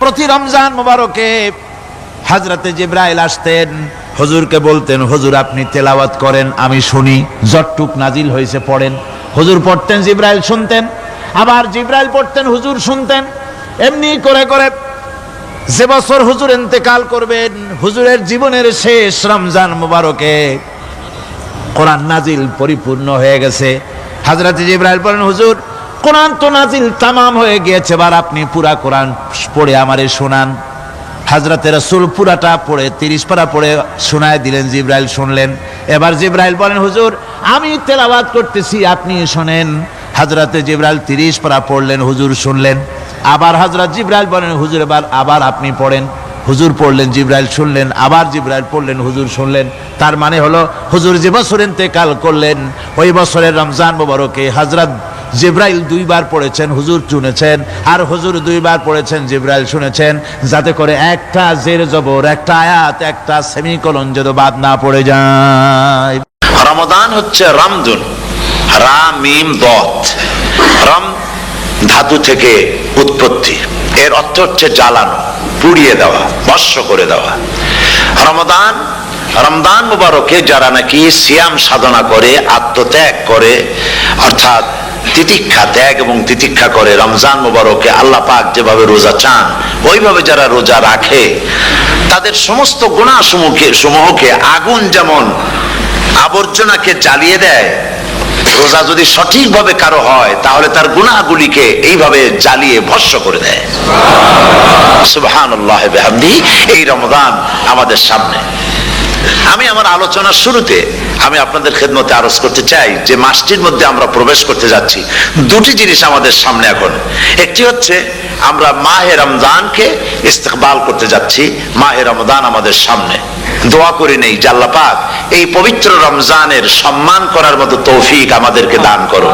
প্রতি রমজান মোবারকে হযরতে জিবরাইল আসতেন, হুজুরকে বলতেন, হুজুর আপনি তেলাওয়াত করেন, আমি শুনি, যতটুক নাজিল হয়েছে পড়েন। হুজুর পড়তেন, জিবরাইল শুনতেন, আবার জিবরাইল পড়তেন, হুজুর শুনতেন। এমনি করে করে যে বছর হুজুর ইন্তেকাল করবেন, হুজুরের জীবনের শেষ রমজান মোবারকে কোরআন নাজিল পরিপূর্ণ হয়ে গেছে। হযরতে জিবরাইল বলেন, হুজুর কোরআন তো নাজিল তামাম হয়ে গিয়েছে, এবার আপনি পুরা কোরআন পড়ে আমারে শোনান। হযরতে রাসূল পুরাটা পড়ে 30 পারা পড়ে শোনায় দিলেন, জিবরাইল শুনলেন। এবার জিবরাইল বলেন, হুজুর আমি তেলাওয়াত করতেছি, আপনি শোনেন। হযরতে জিবরাইল 30 পারা পড়লেন, হুজুর শুনলেন। আবার হযরত জিবরাইল বলেন, হুজুর এবার আবার আপনি পড়েন। হুজুর পড়লেন, জিবরাইল শুনলেন, আবার জিবরাইল পড়লেন, হুজুর শুনলেন। তার মানে হলো হুজুর যে বছর ইন্তেকাল করলেন, ওই বছরের রমজান মোবারকে হযরত জিবরাইল 2 বার পড়েছেন, হুজুর শুনেছেন, আর হুজুর 2 বার পড়েছেন, জিবরাইল শুনেছেন, যাতে করে একটা জের জবর, একটা আয়াত, একটা সেমিকোলন যেন বাদ না পড়ে যায়। রমাদান হচ্ছে রামদুন, রা মিম দত। রাম ধাতু থেকে উৎপত্তি, এর অর্থ হচ্ছে জ্বালানো, পুড়িয়ে দেওয়া, ভস্ম করে দেওয়া। রমজান মুবারকে যারা নাকি সিয়াম সাধনা করে, আত্মত্যাগ করে, অর্থাৎ তিতিক্ষা, ত্যাগ এবং তিতিক্ষা করে, রমজান মুবারকে আল্লাহ পাক যেভাবে রোজা চান ওইভাবে যারা রোজা রাখে, তাদের সমস্ত গুনাহ সমূহকে আগুন যেমন আবর্জনাকে জ্বালিয়ে দেয়, রোজা যদি সঠিকভাবে কারো হয় তাহলে তার গুনাহগুলিকে এইভাবে জ্বালিয়ে ভস্ম করে দেয়। সুবহানাল্লাহ বিহামদিহি। এই রমজান আমাদের সামনে। আমি আমার আলোচনার শুরুতে আমি আপনাদের খেদমতে আরজ করতে চাই যে মাসটির মধ্যে আমরা প্রবেশ করতে যাচ্ছি, দুটি জিনিস আমাদের সামনে এখন। একটি হচ্ছে আমরা মাহে রমজানকে ইস্তেকবাল করতে যাচ্ছি, মাহে রমজান আমাদের সামনে। দোয়া করে নেই যে আল্লাহ পাক এই পবিত্র রমজানের সম্মান করার মতো তৌফিক আমাদেরকে দান করো,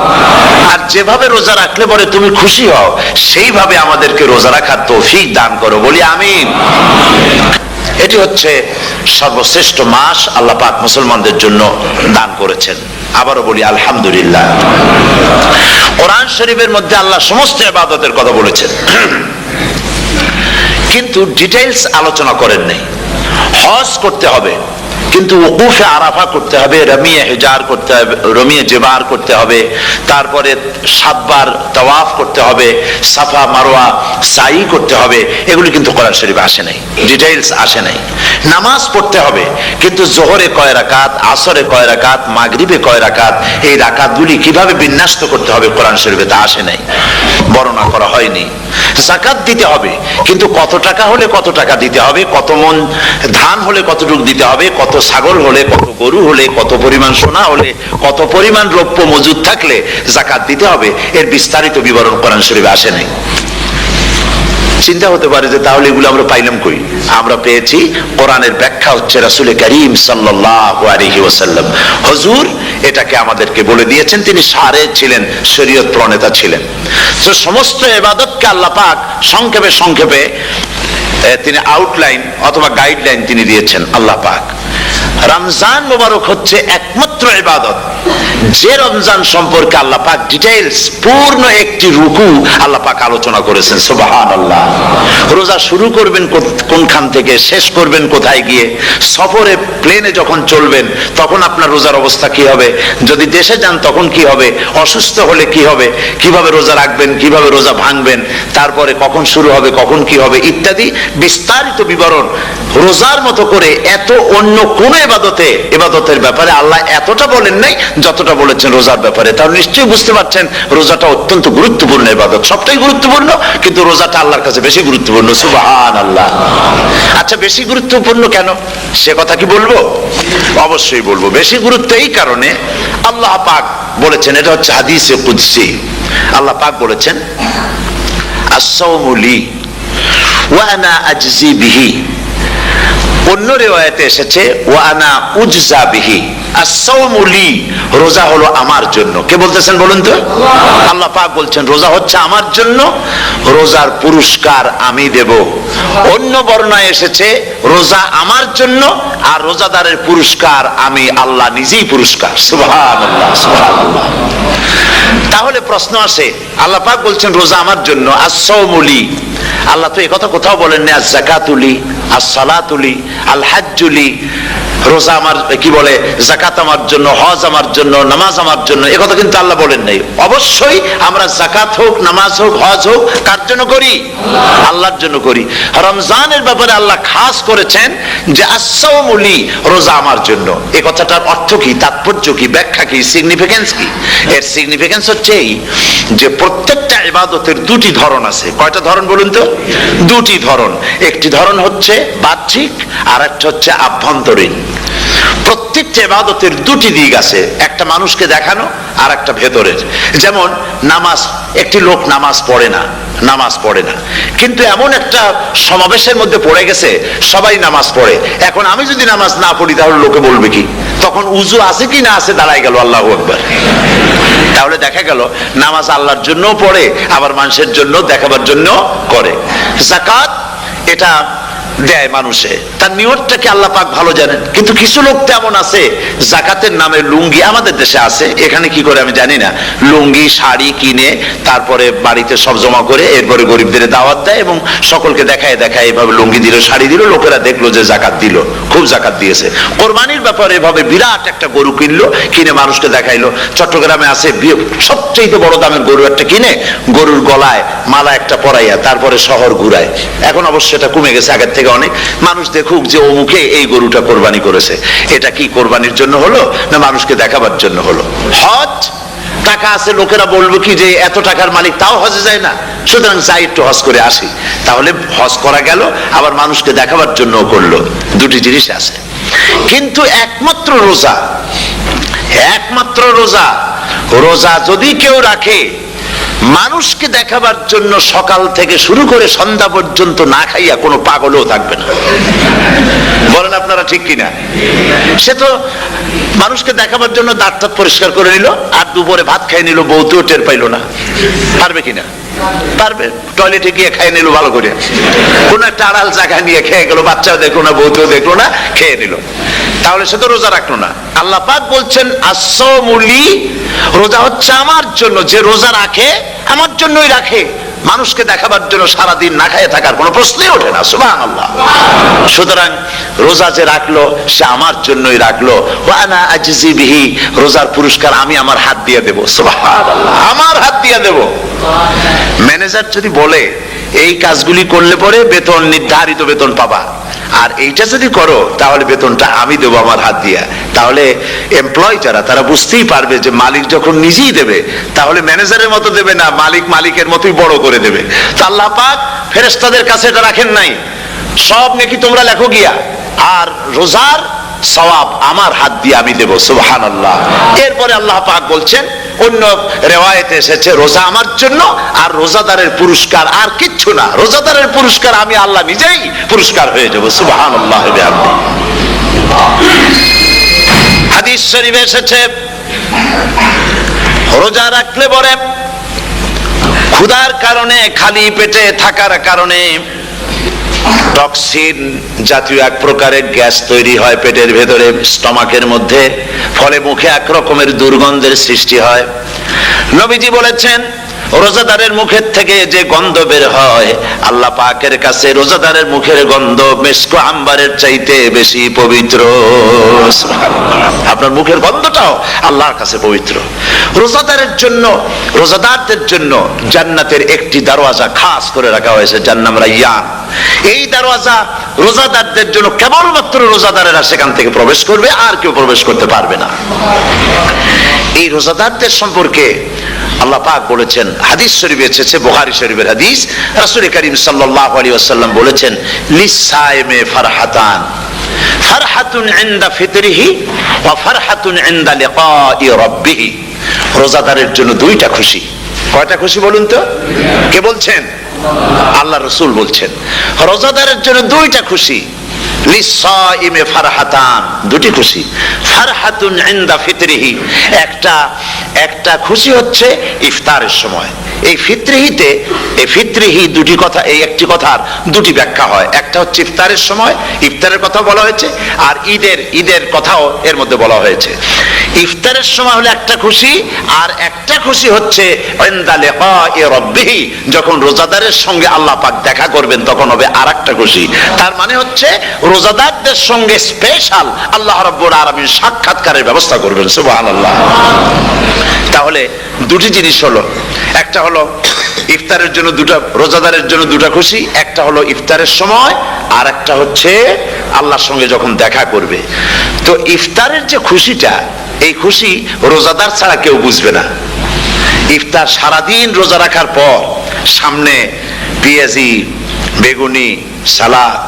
আর যেভাবে রোজা রাখলে পরে তুমি খুশি হও সেইভাবে আমাদেরকে রোজা রাখার তৌফিক দান করো, বলি আমিন। এটি হচ্ছে সর্বশ্রেষ্ঠ মাস আল্লাহ পাক মুসলমানদের জন্য দান করেছেন। আবারও বলি আলহামদুলিল্লাহ। কোরআন শরীফের মধ্যে আল্লাহ সমস্ত ইবাদতের কথা বলেছেন, কিন্তু ডিটেইলস আলোচনা করেন নাই। হজ করতে হবে, কিন্তু ওকুফে আরাফা করতে হবে, রমিয়ে হেজার করতে হবে, রমিয়ে জেবার করতে হবে, তারপরে 7 বার তাওয়াফ করতে হবে, সাফা মারওয়া সাই করতে হবে। এগুলি কিন্তু কোরআন শরীফে আসে নাই, ডিটেইলস আসে নাই। নামাজ পড়তে হবে, কিন্তু জোহরে কয় রাকাত, আসরে কয় রাকাত, মাগরিবে কয় রাকাত, এই রাকাতগুলি কিভাবে বিন্যস্ত করতে হবে কোরআন শরীফে তা আসে নাই, বর্ণনা করা হয়নি। যাকাত দিতে হবে, কিন্তু কত টাকা হলে কত টাকা দিতে হবে, কত মন ধান হলে কতটুকু দিতে হবে, কত ছাগল হলে, কত গরু হলে, কত পরিমাণ সোনা হলে, কত পরিমাণ দ্রব্য মজুদ থাকলে যাকাত দিতে হবে, এর বিস্তারিত বিবরণ কোরআন শরীফে আসে নাই। চিন্তা হতে পারে যে তাহলে এগুলো আমরা পাইলাম কই? আমরা পেয়েছি কোরআনের ব্যাখ্যা হচ্ছে রাসূল করিম সাল্লাল্লাহু আলাইহি ওয়াসাল্লাম, হুজুর এটাকে আমাদেরকে বলে দিয়েছেন। তিনি সারে ছিলেন, শরীয়ত প্রণেতা ছিলেন। তো সমস্ত ইবাদতকে আল্লাহ পাক সংক্ষেপে সংক্ষেপে তিনি আউটলাইন অথবা গাইডলাইন তিনি দিয়েছেন আল্লাহ পাক। রমজান মোবারক হচ্ছে একমাত্র ইবাদত যে রমজান সম্পর্কে আল্লাহ পাক ডিটেইলস পূর্ণ একটি রুকু আল্লাহ পাক আলোচনা করেছেন। সুবহানাল্লাহ। রোজা শুরু করবেন কোনখান থেকে, শেষ করবেন কোথায় গিয়ে, সফরে প্লেনে যখন চলবেন তখন আপনার রোজার অবস্থা কি হবে, যদি দেশে যান তখন কি হবে, অসুস্থ হলে কি হবে, কিভাবে রোজা রাখবেন, কিভাবে রোজা ভাঙবেন, তারপরে কখন শুরু হবে, কখন কি হবে ইত্যাদি বিস্তারিত বিবরণ। রোজার মতো করে এত অন্য কোন ইবাদতের ব্যাপারে আল্লাহ এতটা বলেন নাই যতটা বলেছেন রোজার ব্যাপারে। তাহলে নিশ্চয়ই বুঝতে পারছেন রোজাটা অত্যন্ত গুরুত্বপূর্ণ ইবাদত। সবটাই গুরুত্বপূর্ণ, কিন্তু রোজাটা আল্লাহর কাছে বেশি গুরুত্বপূর্ণ। সুবহানাল্লাহ। আচ্ছা, বেশি গুরুত্বপূর্ণ কেন সে কথা কি বলবো? অবশ্যই বলবো। বেশি গুরুত্ব এই কারণে, আল্লাহ পাক বলেছেন, এটা হচ্ছে হাদিসে কুদসি। আল্লাহ পাক বলেছেন, আস-সাওমু লি ওয়া আনা আজজি বিহি। অন্য রিওয়ায়াতে এসেছে ওয়া আনা উজজা বিহি। আস-সাওমু লি, রোজা হলো আমার জন্য। কে বলতেছেন বলুন তো? আল্লাহ পাক বলছেন রোজা হচ্ছে আমার জন্য, রোজার পুরস্কার আমি দেব। অন্য বর্ণনায় এসেছে রোজা আমার জন্য আর রোজাদারের পুরস্কার আমি আল্লাহ নিজেই পুরস্কার। সুবহানাল্লাহ, সুবহানাল্লাহ। তাহলে প্রশ্ন আসে, আল্লাহ পাক বলছেন রোজা আমার জন্য, আস-সাওমু লি, আল্লাহ তো একথা কোথাও বলেননি আজ যাকাতুলি, আস সালাতুলি, আল হাজ্জুলি, রোজা আমার কি বলে, যাকাত আমার জন্য, হজ আমার জন্য, নামাজ আমার জন্য, একথা কিন্তু আল্লাহ বলেন নাই। অবশ্যই আমরা যাকাত হোক, নামাজ হোক, হজ হোক কার জন্য করি? আল্লাহর জন্য করি। রমজানের ব্যাপারে আল্লাহ খাস করেছেন যে আস-সাওমুলি, রোজা আমার জন্য। এই কথাটার অর্থ কি, তাৎপর্য কি, ব্যাখ্যা কি, সিগনিফিকেন্স কি? এর সিগনিফিকেন্স হচ্ছে এই যে প্রত্যেকটা ইবাদতের দুটি ধরন আছে। কয়টা ধরন বলুন তো? দুটি ধরন। একটি ধরন হচ্ছে বাহ্যিক, আর একটা হচ্ছে আভ্যন্তরীণ। প্রত্যেকটা ইবাদতের দুটি দিক আছে, একটা মানুষকে দেখানো আর একটা ভেতরের। যেমন নামাজ, একটি লোক নামাজ পড়ে না, কিন্তু এমন একটা সমাবেশের মধ্যে পড়ে গেছে, সবাই নামাজ পড়ে। এখন আমি যদি নামাজ না পড়ি তাহলে লোকে বলবে কি? তখন উজু আছে কি না আছে দাঁড়ায় গেল আল্লাহু আকবার। তাহলে দেখা গেল নামাজ আল্লাহর জন্য পড়ে, আবার মানুষের জন্য দেখাবার জন্য করে। যাকাত এটা দেয় মানুষে, তার নিয়তটাকে আল্লাহ পাক ভালো জানেন। কিন্তু কিছু লোক তেমন আছে, যাকাতের নামে লুঙ্গি, আমাদের দেশে আছে, এখানে কি করে আমি জানি না, লুঙ্গি শাড়ি কিনে তারপরে বাড়িতে সব জমা করে এরপরে গরিবদের দাওয়াত দেয় এবং সকলকে দেখায় এভাবে লুঙ্গি দিল, শাড়ি দিল, লোকেরা দেখলো যে যাকাত দিল, খুব যাকাত দিয়েছে। কোরবানির ব্যাপারে এভাবে বিরাট একটা গরু কিনলো, কিনে মানুষকে দেখাইলো। চট্টগ্রামে আছে সবচেয়ে বড় দামের গরু একটা কিনে গরুর গলায় মালা একটা পরাইয়া তারপরে শহর ঘুরায়। এখন অবশ্য এটা কমে গেছে আগের থেকে অনেক। মানুষ দেখুক যে অমুকে এই গরুটা কোরবানি করেছে। এটা কি কোরবানির জন্য হলো না মানুষকে দেখাবার জন্য হলো? হজ, টাকা আছে, লোকেরা বলবো কি যে এত টাকার মালিক তাও হজে যায় না, সুতরাং যাই একটু হজ করে আসি। তাহলে হজ করা গেল, আবার মানুষকে দেখাবার জন্য করলো। দুটি জিনিস আছে। কিন্তু একমাত্র রোজা যদি কেউ রাখে মানুষকে দেখাবার জন্য, সকাল থেকে শুরু করে সন্ধ্যা পর্যন্ত না খাইয়া কোনো পাগলও থাকবে না। বলেন আপনারা ঠিক কিনা? সে তো মানুষকে দেখাবার জন্য দাঁত পরিষ্কার করে নিল, আর দুপুরে ভাত খাই নিল, বউতেও টের পাইল না। পারবে কিনা? পারবে। টয়লেটে গিয়ে খাই নিল ভালো করে, কোন একটা আড়াল জায়গা নিয়ে খেয়ে গেল, বাচ্চাও দেখলো না, বউতেও দেখলো না, খেয়ে নিল। তাহলে সে তো রোজা রাখলো না। আল্লাহ পাক বলছেন আস-সাওমুলি, রোজা হচ্ছে আমার জন্য। যে রোজা রাখে আমার জন্যই রাখে, মানুষকে দেখাবার জন্য সারাদিন না খাইয়ে থাকার কোনো প্রশ্নই ওঠে না। সুবহানাল্লাহ। সুতরাং রোজা যে রাখলো সে আমার জন্যই রাখলো। ওয়া আনা আজজি বিহি, রোজার পুরস্কার আমি আমার হাত দিয়ে দেব। সুবহানাল্লাহ, আমার হাত দিয়ে দেব। ম্যানেজার যদি বলে এই কাজগুলি করলে পরে বেতন, নির্ধারিত বেতন পাবা, আর এইটা যদি করো তাহলে বেতনটা আমি দেবো আমার হাত দিয়া, তাহলে এমপ্লয় যারা তারা বুঝতেই পারবে যে মালিক যখন নিজেই দেবে তাহলে ম্যানেজারের মতো দেবে না, মালিক মালিকের মতোই বড় করে দেবে। তো আল্লাহ পাক ফেরেশতাদের কাছে এটা রাখেন নাই, সব নেকি তোমরা লেখো গিয়া, আর রোজার সওয়াব আমার হাত দিয়ে আমি দেব। সুবহানাল্লাহ। এরপরে আল্লাহ পাক বলছেন, অন্য রিওয়ায়েতে এসেছে রোজা আমার জন্য, আর রোজাদারের পুরস্কার আর কিচ্ছু না, রোজাদারের পুরস্কার আমি আল্লাহ নিজেই পুরস্কার হয়ে যাব। সুবহানাল্লাহ। হাদিস শরীফে এসেছে রোজা রাখলে পরে ক্ষুধার কারণে, খালি পেটে থাকার কারণে টক্সিন জাতীয় এক প্রকারের গ্যাস তৈরি হয় পেটের ভেতরে, স্টমাকের মধ্যে, ফলে মুখে এক রকমের দুর্গন্ধের সৃষ্টি হয়। নবীজি বলেছেন রোজাদারের মুখের থেকে যে গন্ধ বের হয় আল্লাহ পাকের কাছে রোজাদারের মুখের গন্ধ মিস্ক আম্বারের চাইতে বেশি পবিত্র। আপনার মুখের গন্ধটাও আল্লাহর কাছে পবিত্র। রোজাদারের জন্য, রোজাদারদের জন্য জান্নাতের একটি দরওয়াজা খাস করে রাখা হয়েছে, যার নাম রায়্যান। এই দরওয়াজা রোজাদারদের জন্য, কেবলমাত্র রোজাদারেরা সেখান থেকে প্রবেশ করবে, আর কেউ প্রবেশ করতে পারবে না। এই রোজাদারদের সম্পর্কে আল্লাহ পাক বলেছেন, হাদিস শরীফে এসেছে, বুখারী শরীফের হাদিস, রাসূল করিম সাল্লাল্লাহু আলাইহি ওয়াসাল্লাম বলেছেন লিস-সায়েমে ফারহাতান, ফারহাতুন ইনদা ফিতরিহি ওয়া ফারহাতুন ইনদা লিকাই রাব্বিহি। রোজাদারের জন্য দুইটা খুশি। কয়টা খুশি বলুন তো? কে বলছেন? আল্লাহ রাসূল বলছেন রোজাদারের জন্য দুইটা খুশি। লিস-সায়েমে ফারহাতান, দুটি খুশি। ফারহাতুন ইনদা ফিতরিহি, একটা খুশি হচ্ছে ইফতারের সময়। এই ফিতরিহিতে, এই ফিতরিহি দুটি কথা, এই একটি কথার দুটি ব্যাখ্যা হয়। একটা হচ্ছে ইফতারের সময়, ইফতারের কথা বলা হয়েছে, আর ঈদের কথাও এর মধ্যে বলা হয়েছে। ইফতারের সময় হলো একটা খুশি, আর একটা খুশি হচ্ছে ইনদা লিকাই রাব্বিহ, যখন রোজাদারের সঙ্গে আল্লাহ পাক দেখা করবেন তখন হবে আরেকটা খুশি। তার মানে হচ্ছে রোজাদারদের সঙ্গে স্পেশাল আল্লাহ রাব্বুল আলামিন সাক্ষাৎকারের ব্যবস্থা করবেন। সুবহানাল্লাহ। তাহলে দুটি জিনিস হলো, একটা হলো ইফতারের জন্য দুটা, রোজাদারের জন্য দুটা খুশি, একটা হলো ইফতারের সময়, আর একটা হচ্ছে আল্লাহর সঙ্গে যখন দেখা করবে। তো ইফতারের যে খুশিটা, এই খুশি রোজাদার ছাড়া কেউ বুঝবে না। ইফতার সারাদিন রোজা রাখার পর সামনে পেঁয়াজি, বেগুনি, সালাদ,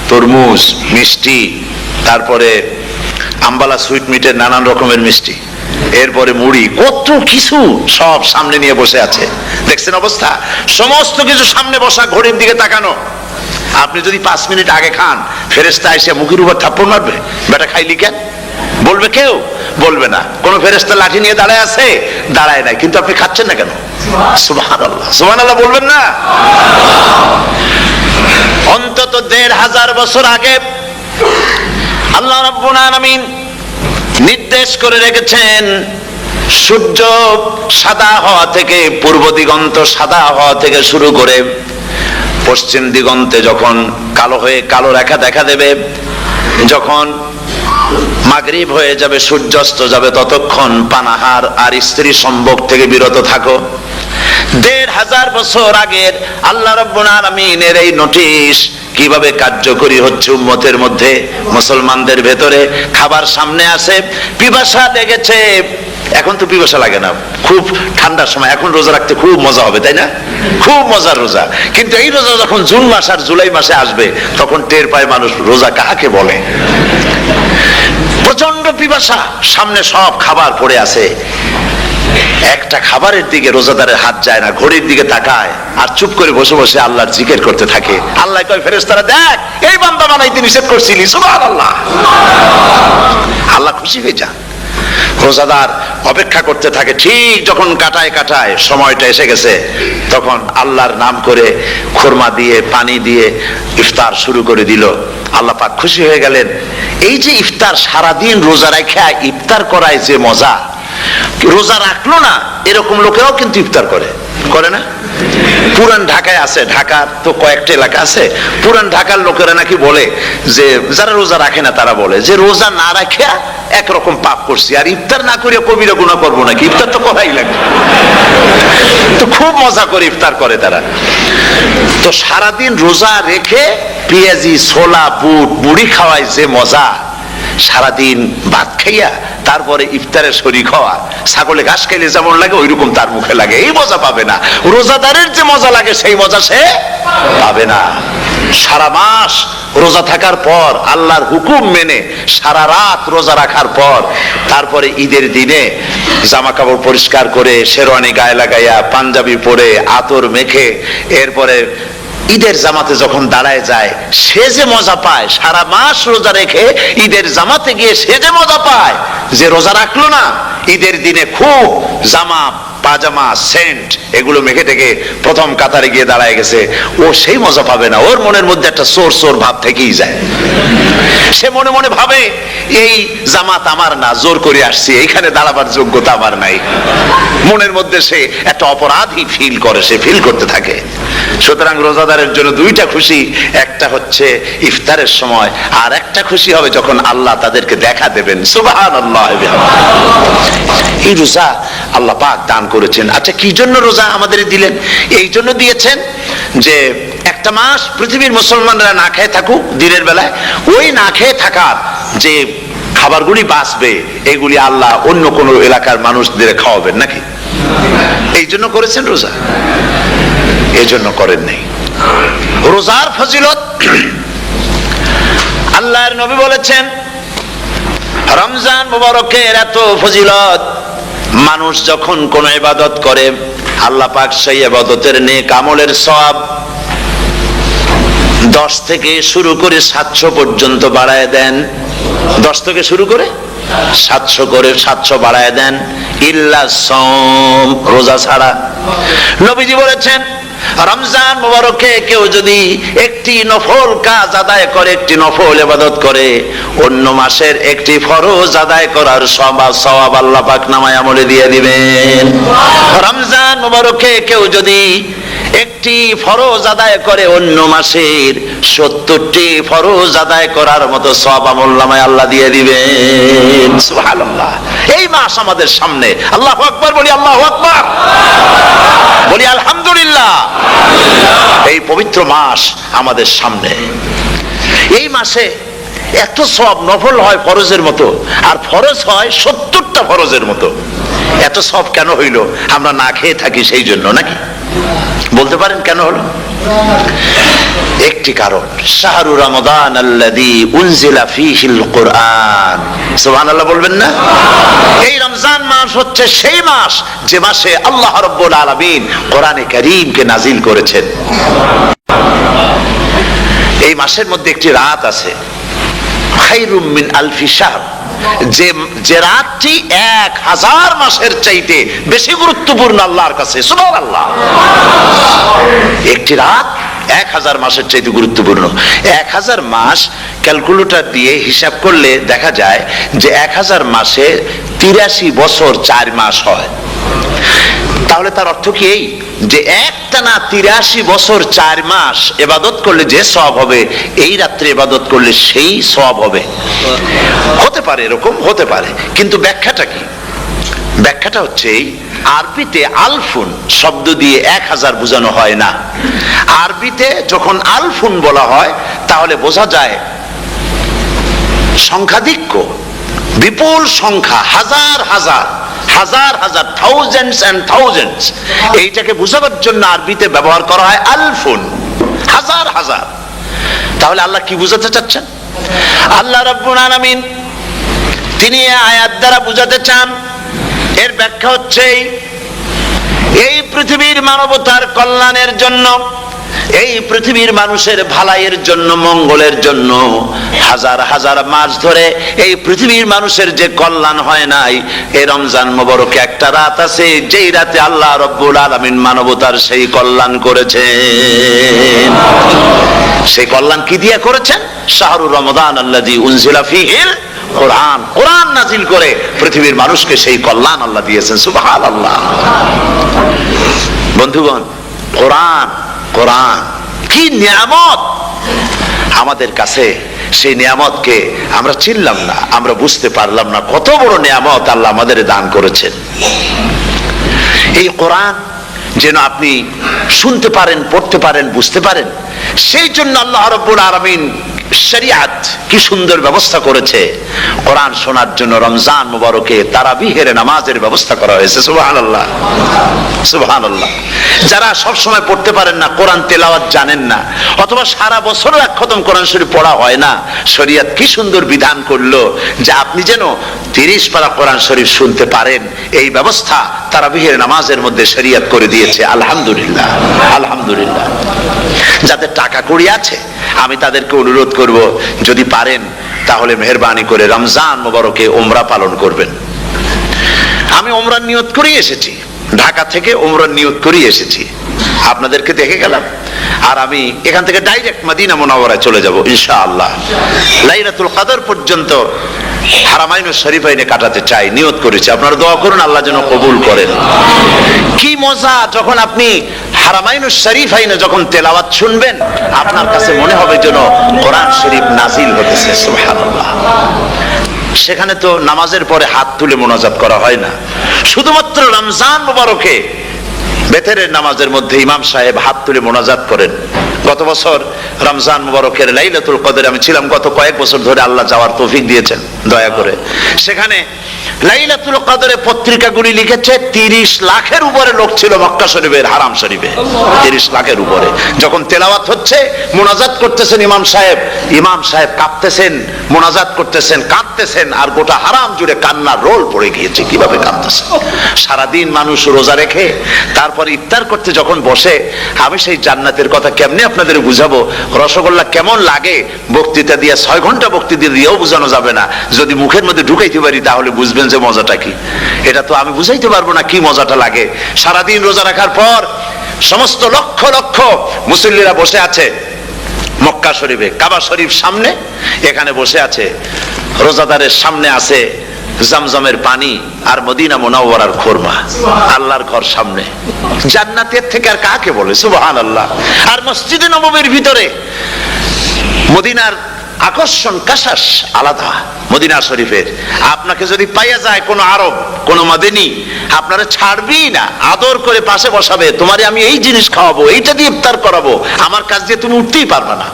তরমুজ, মিষ্টি, তারপরে আম্বালা সুইট মিটের নানান রকমের মিষ্টি, এরপরে মুড়ি, কত কিছু সব সামনে নিয়ে বসে আছে। দেখছেন অবস্থা? সমস্ত কিছু সামনে বসা, ঘড়ির দিকে তাকানো। আপনি যদি 5 মিনিট আগে খান, ফেরেশতা এসে মুখের উপর থাপ্পড় মারবে, বেটা খাইলি কেন? বলবে কেউ? বলবে না। কোন ফেরেশতা লাঠি নিয়ে দাঁড়ায় আছে? দাঁড়ায় নাই। কিন্তু আপনি খাচ্ছেন না কেন? সুবহানাল্লাহ, সুবহানাল্লাহ বলবেন না? অন্তত 1500 বছর আগে আল্লাহ রাব্বুল আলামিন নির্দেশ করে রেখেছেন, সূর্য সাদা হওয়া থেকে, পূর্ব দিগন্ত সাদা হওয়া থেকে শুরু করে পশ্চিম দিগন্তে যখন কালো হয়ে কালো রেখা দেখা দেবে, যখন মাগরিব হয়ে যাবে, সূর্যাস্ত যাবে, ততক্ষণ পানাহার আর স্ত্রী সম্ভোগ থেকে বিরত থাকো। 1500 বছর আগের আল্লাহ রাব্বুল আলামিনের এই নোটিশ কিভাবে কার্যকরী হচ্ছে উম্মতের মধ্যে, মুসলমানদের ভেতরে। খাবার সামনে আসে, পিপাসা লেগেছে, এখন তো পিপাসা লাগে না, খুব ঠান্ডার সময়, এখন রোজা রাখতে খুব মজা হবে, তাই না? খুব মজার রোজা। কিন্তু এই রোজা যখন জুন মাস আর জুলাই মাসে আসবে, তখন টের পায় মানুষ রোজা কাকে বলে। প্রচন্ড পিপাসা, সামনে সব খাবার পড়ে আছে, একটা খাবারের দিকে রোজাদারের হাত যায় না, ঘড়ির দিকে তাকায় আর চুপ করে বসে বসে আল্লাহর জিকির করতে থাকে। আল্লাহ কয়, ফেরেশতারা দেখ, এই বান্দা বানাইতে নিষেধ করছিলি। সুবহানাল্লাহ। আল্লাহ খুশি হয়ে যান। রোজাদার অপেক্ষা করতে থাকে, ঠিক যখন কাটায় কাটায় সময়টা এসে গেছে, তখন আল্লাহর নাম করে খুরমা দিয়ে, পানি দিয়ে ইফতার শুরু করে দিল। আল্লাহ পাক খুশি হয়ে গেলেন। এই যে ইফতার, সারাদিন রোজা রাখা ইফতার করায় যে মজা, রোজা রাখলো না এরকম লোকেরাও কিন্তু ইফতার করে, করে না? পুরান ঢাকায় আছে, ঢাকার তো কয়েকটা এলাকা আছে, পুরান ঢাকার লোকেরা নাকি বলে যে, যারা রোজা রাখে না তারা বলে যে, রোজা না রাখে একরকম পাপ করছি, আর ইফতার না করিয়া কবিরা গুনাহ করবো নাকি, ইফতার তো করাই লাগবে। তো খুব মজা করে ইফতার করে তারা। তো সারাদিন রোজা রেখে পেঁয়াজি, ছোলা, বুট, মুড়ি খাওয়ায় যে মজা, সারাদিন ভাত খাইয়া তারপরে ইফতারের শরীক হওয়া, ছাগলে ঘাস খাইলে যেমন লাগে ওইরকম তার মুখে লাগে, এই মজা পাবে না। রোজাদারের যে মজা লাগে সেই মজা সে পাবে না। সারা মাস রোজা থাকার পর, আল্লাহর হুকুম মেনে সারা রাত রোজা রাখার পর, তারপরে ঈদের দিনে জামা কাপড় পরিষ্কার করে, শেরওয়ানি গায়ে লাগাইয়া, পাঞ্জাবি পরে, আতর মেখে, এরপরে ঈদের জামাতে যখন দাঁড়ায় যায়, সে যে মজা পায়, সারা মাস রোজা রেখে ঈদের জামাতে গিয়ে সে যে মজা পায়, যে রোজা রাখলো না, ঈদের দিনে খুব জামা, পাজামা, সেন্ট এগুলো মেখে টেকে প্রথম কাতারে গিয়ে দাঁড়ায় গেছে, ও সেই মজা পাবে না। ওর মনের মধ্যে একটা চোর চোর ভাব থেকেই যায়। সে মনে মনে ভাবে, এই জামাত আমার না, জোর করে আসছি, এইখানে দাঁড়াবার যোগ্যতা আমার নাই। মনের মধ্যে সে একটা অপরাধী ফিল করে, সে ফিল করতে থাকে। সুতরাং রোজাদারের জন্য দুইটা খুশি, একটা হচ্ছে ইফতারের সময়, আর একটা খুশি হবে যখন আল্লাহ তাদেরকে দেখা দেবেন। সুবহানাল্লাহ। এই রোজা আল্লাহ পাক দান করেছেন। আচ্ছা, কি জন্য রোজা আমাদের দিলেন? এই জন্য দিয়েছেন যে একটা মাস পৃথিবীর মুসলমানরা না খেয়ে থাকুক দিনের বেলায়, ওই না খেয়ে থাকার যে খাবারগুলি বাঁচবে, এগুলি আল্লাহ অন্য কোন এলাকার মানুষদের খাওয়াবেন নাকি? এই জন্য করেছেন রোজা, এই জন্য করেন নাই। রোজার ফজিলত আল্লাহর নবী বলেছেন, রমজান মুবারকের এত ফজিলত, মানুষ যখন কোন ইবাদত করে, আল্লাহ পাক সেই ইবাদতের নেক আমলের সওয়াব 10 থেকে শুরু করে 700 পর্যন্ত বাড়ায় দেন। 10 থেকে শুরু করে 700 বাড়ায় দেন, ইল্লা সওম, রোজা ছাড়া। নবীজি বলেছেন রমজান মুবারকে কেউ যদি একটি নফল কাজ আদায় করে, একটি নফল ইবাদত করে, অন্য মাসের একটি ফরজ আদায় করার সওয়াব আল্লাহ পাক নামায় আমলে দিয়ে দিবেন। রমজান মুবারকে কেউ যদি একটি ফরজ আদায় করে, অন্য মাসের 70টি ফরজ আদায় করার মতো সওয়াব আমল নামায় আল্লাহ দিয়ে দিবেন। সুবহানাল্লাহ। এই মাস আমাদের সামনে। আল্লাহু আকবার বলি, আল্লাহু আকবার বলি, আলহামদুলিল্লাহ। এই পবিত্র মাস আমাদের সামনে। এই মাসে এত সওয়াব, নফল হয় ফরজের মতো, আর ফরজ হয় 70টা ফরজের মতো। এত সওয়াব কেন হইল? আমরা না খেয়ে থাকি সেই জন্য নাকি? বলতে পারেন কেন হলো? একটি কারণ, শাহরু রমাদান আল্লাযী উনজিলা ফীহিল কুরআন। সুবহানাল্লাহ বলবেন না? এই রমজান মাস হচ্ছে সেই মাস যে মাসে আল্লাহ রাব্বুল আলামিন কোরআনে কারীমকে নাজিল করেছেন। এই মাসের মধ্যে একটি রাত আছে, খায়রুম মিন আলফি শাহর, যে রাতটি 1000 মাসের চাইতে বেশি গুরুত্বপূর্ণ আল্লাহর কাছে। সুবহানাল্লাহ। একটি রাত 1000 মাসের চাইতে গুরুত্বপূর্ণ। 1000 মাস ক্যালকুলেটর দিয়ে হিসাব করলে দেখা যায় যে 1000 মাসে 83 বছর 4 মাস হয়। তাহলে তার অর্থ কি এই যে একটানা 83 বছর 4 মাস ইবাদত করলে যে সওয়াব হবে, এই রাত্রে ইবাদত করলে সেই সওয়াব হবে? হতে পারে, এরকম হতে পারে, কিন্তু ব্যাখ্যাটা কি? ব্যাখ্যাটা হচ্ছে এই, আরবিতে আলফুন শব্দ দিয়ে 1000 বোঝানো হয় না। আরবিতে যখন আলফুন বলা হয় তাহলে বোঝা যায় সংখ্যাধিক্য, বিপুল সংখ্যা, হাজার হাজার হাজার হাজার, থাউজেন্ডস এন্ড থাউজেন্ডস। এইটাকে বোঝাবার জন্য আরবিতে ব্যবহার করা হয় আলফুন, হাজার হাজার। তাহলে আল্লাহ কি বুঝাতে চাচ্ছেন? আল্লাহ রাব্বুল আলামিন তিনি আয়াত দ্বারা বুঝাতে চান, এর ব্যাখ্যা হচ্ছে এই পৃথিবীর মানবতার কল্যাণের জন্য, এই পৃথিবীর মানুষের ভালাইয়ের জন্য, মঙ্গলের জন্য হাজার হাজার মাস ধরে এই পৃথিবীর মানুষের যে কল্যাণ হয় নাই, এই রমজান মুবারকে একটা রাত আছে যেই রাতে আল্লাহ রাব্বুল আলামিন মানবতার সেই কল্যাণ করেছেন। সেই কল্যাণ কি দিয়ে করেছেন? শাহরু রমাদান আল্লাযী উনজিলা ফীহিল কোরআন, কোরআন নাজিল করে পৃথিবীর মানুষকে সেই কল্যাণ আল্লাহ দিয়েছেন। সুবহানাল্লাহ। বন্ধুগণ, কোরআন, কোরআন কি নিয়ামত আমাদের কাছে! সেই নিয়ামতকে আমরা চিনলাম না, আমরা বুঝতে পারলাম না কত বড় নিয়ামত আল্লাহ আমাদের দান করেছেন। এই কোরআন যেন আপনি শুনতে পারেন, পড়তে পারেন, বুঝতে পারেন, সেই জন্য আল্লাহ রাব্বুল আলামিন শরিয়াত কি সুন্দর ব্যবস্থা করেছে। কোরআন শোনার জন্য রমজান মুবারকে তারাবিহের নামাজের ব্যবস্থা করা হয়েছে। সুবহানাল্লাহ, সুবহানাল্লাহ। যারা সব সময় পড়তে পারেন না, কোরআন তেলাওয়াত জানেন না, অথবা সারা বছরও এক খতম কোরআন শরীফ পড়া হয় না, শরিয়াত কি সুন্দর বিধান করলো যে আপনি যেন 30 পারা কোরআন শরীফ শুনতে পারেন। এই ব্যবস্থা তারাবিহের নামাজের মধ্যে শরিয়াত করে দিয়েছে। আলহামদুলিল্লাহ, আলহামদুলিল্লাহ। যাদের টাকা কড়ি আছে আমি তাদেরকে অনুরোধ করব, যদি পারেন তাহলে মেহেরবানি করে রমজান মুবারকে উমরা পালন করবেন। আমি উমরার নিয়ত করেই এসেছি, ঢাকা থেকে উমরার নিয়ত করেই এসেছি, আপনাদেরকে দেখে গেলাম। আর আমি এখান থেকে ডাইরেক্ট মদিনা মুনাওয়ারায় চলে যাব ইনশাআল্লাহ। লাইলাতুল কদর পর্যন্ত হারামাইন শরীফাইনে কাটাতে চাই, নিয়ত করেছি। আপনারা দোয়া করুন আল্লাহ যেন কবুল করেন। কি মজা যখন আপনি হারামাইন শরীফাইনে যখন তেলাওয়াত শুনবেন, আপনার কাছে মনে হবে যেন কোরআন শরীফ নাজিল হতেছে। সুবহানাল্লাহ। সেখানে তো নামাজের পরে হাত তুলে মোনাজাত করা হয় না, শুধুমাত্র রমজান মুবারকে বেতেরের নামাজের মধ্যে ইমাম সাহেব হাত তুলে মোনাজাত করেন। গত বছর রমজান মুবারকের লাইলাতুল কদরে আমি ছিলাম, গত কয়েক বছর ধরে আল্লাহ যাওয়ার তৌফিক দিয়েছেন দয়া করে। সেখানে লাইলাতুল কদরে পত্রিকাগুলি লিখেছে 30 লাখের উপরে লোক ছিল মক্কা শরীফের, হারাম শরীফে 30 লাখের উপরে। যখন তেলাওয়াত হচ্ছে, মোনাজাত করতেছেন ইমাম সাহেব কাঁপতেছেন, মোনাজাত করতেছেন, কাঁদতেছেন, আর গোটা হারাম জুড়ে কান্নার রোল পড়ে গিয়েছে। কিভাবে কাঁদতেছেন! সারাদিন মানুষ রোজা রেখে তারপর তারপর ইফতার করতে যখন বসে, আমি সেই জান্নাতের কথা কেমনে আপনাদের বুঝাবো? রসগোল্লা কেমন লাগে বক্তৃতা দিয়ে 6 ঘন্টা বক্তৃতা দিয়েও বোঝানো যাবে না। যদি মুখের মধ্যে ঢুকাইতে পারি তাহলে বুঝবেন যে মজাটা কি। এটা তো আমি বুঝাইতে পারবো না কি মজাটা লাগে। সারাদিন রোজা রাখার পর সমস্ত লক্ষ লক্ষ মুসল্লিরা বসে আছে মক্কা শরীফে, কাবা শরীফ সামনে, এখানে বসে আছে। রোজাদারের সামনে আছে জমজমের পানি আর মদিনা মুনাওয়ারার খুরমা। আল্লাহর ঘর সামনে, জান্নাতের থেকে আর কাকে বলে? সুবহানাল্লাহ। আর মসজিদে নববীর ভিতরে মদিনার আকর্ষণ কাশাস আলাদা। মদিনা শরীফের আপনাকে যদি পাইয়া যায় কোন আরব, কোন মাদানী, আপনারা ছাড়বি না, আদর করে পাশে বসাবে, তোমারে আমি এই জিনিস খাওয়াবো, এইটা দিয়ে ইফতার করাবো, আমার কাছ দিয়ে তুমি উঠতেই পারবে না,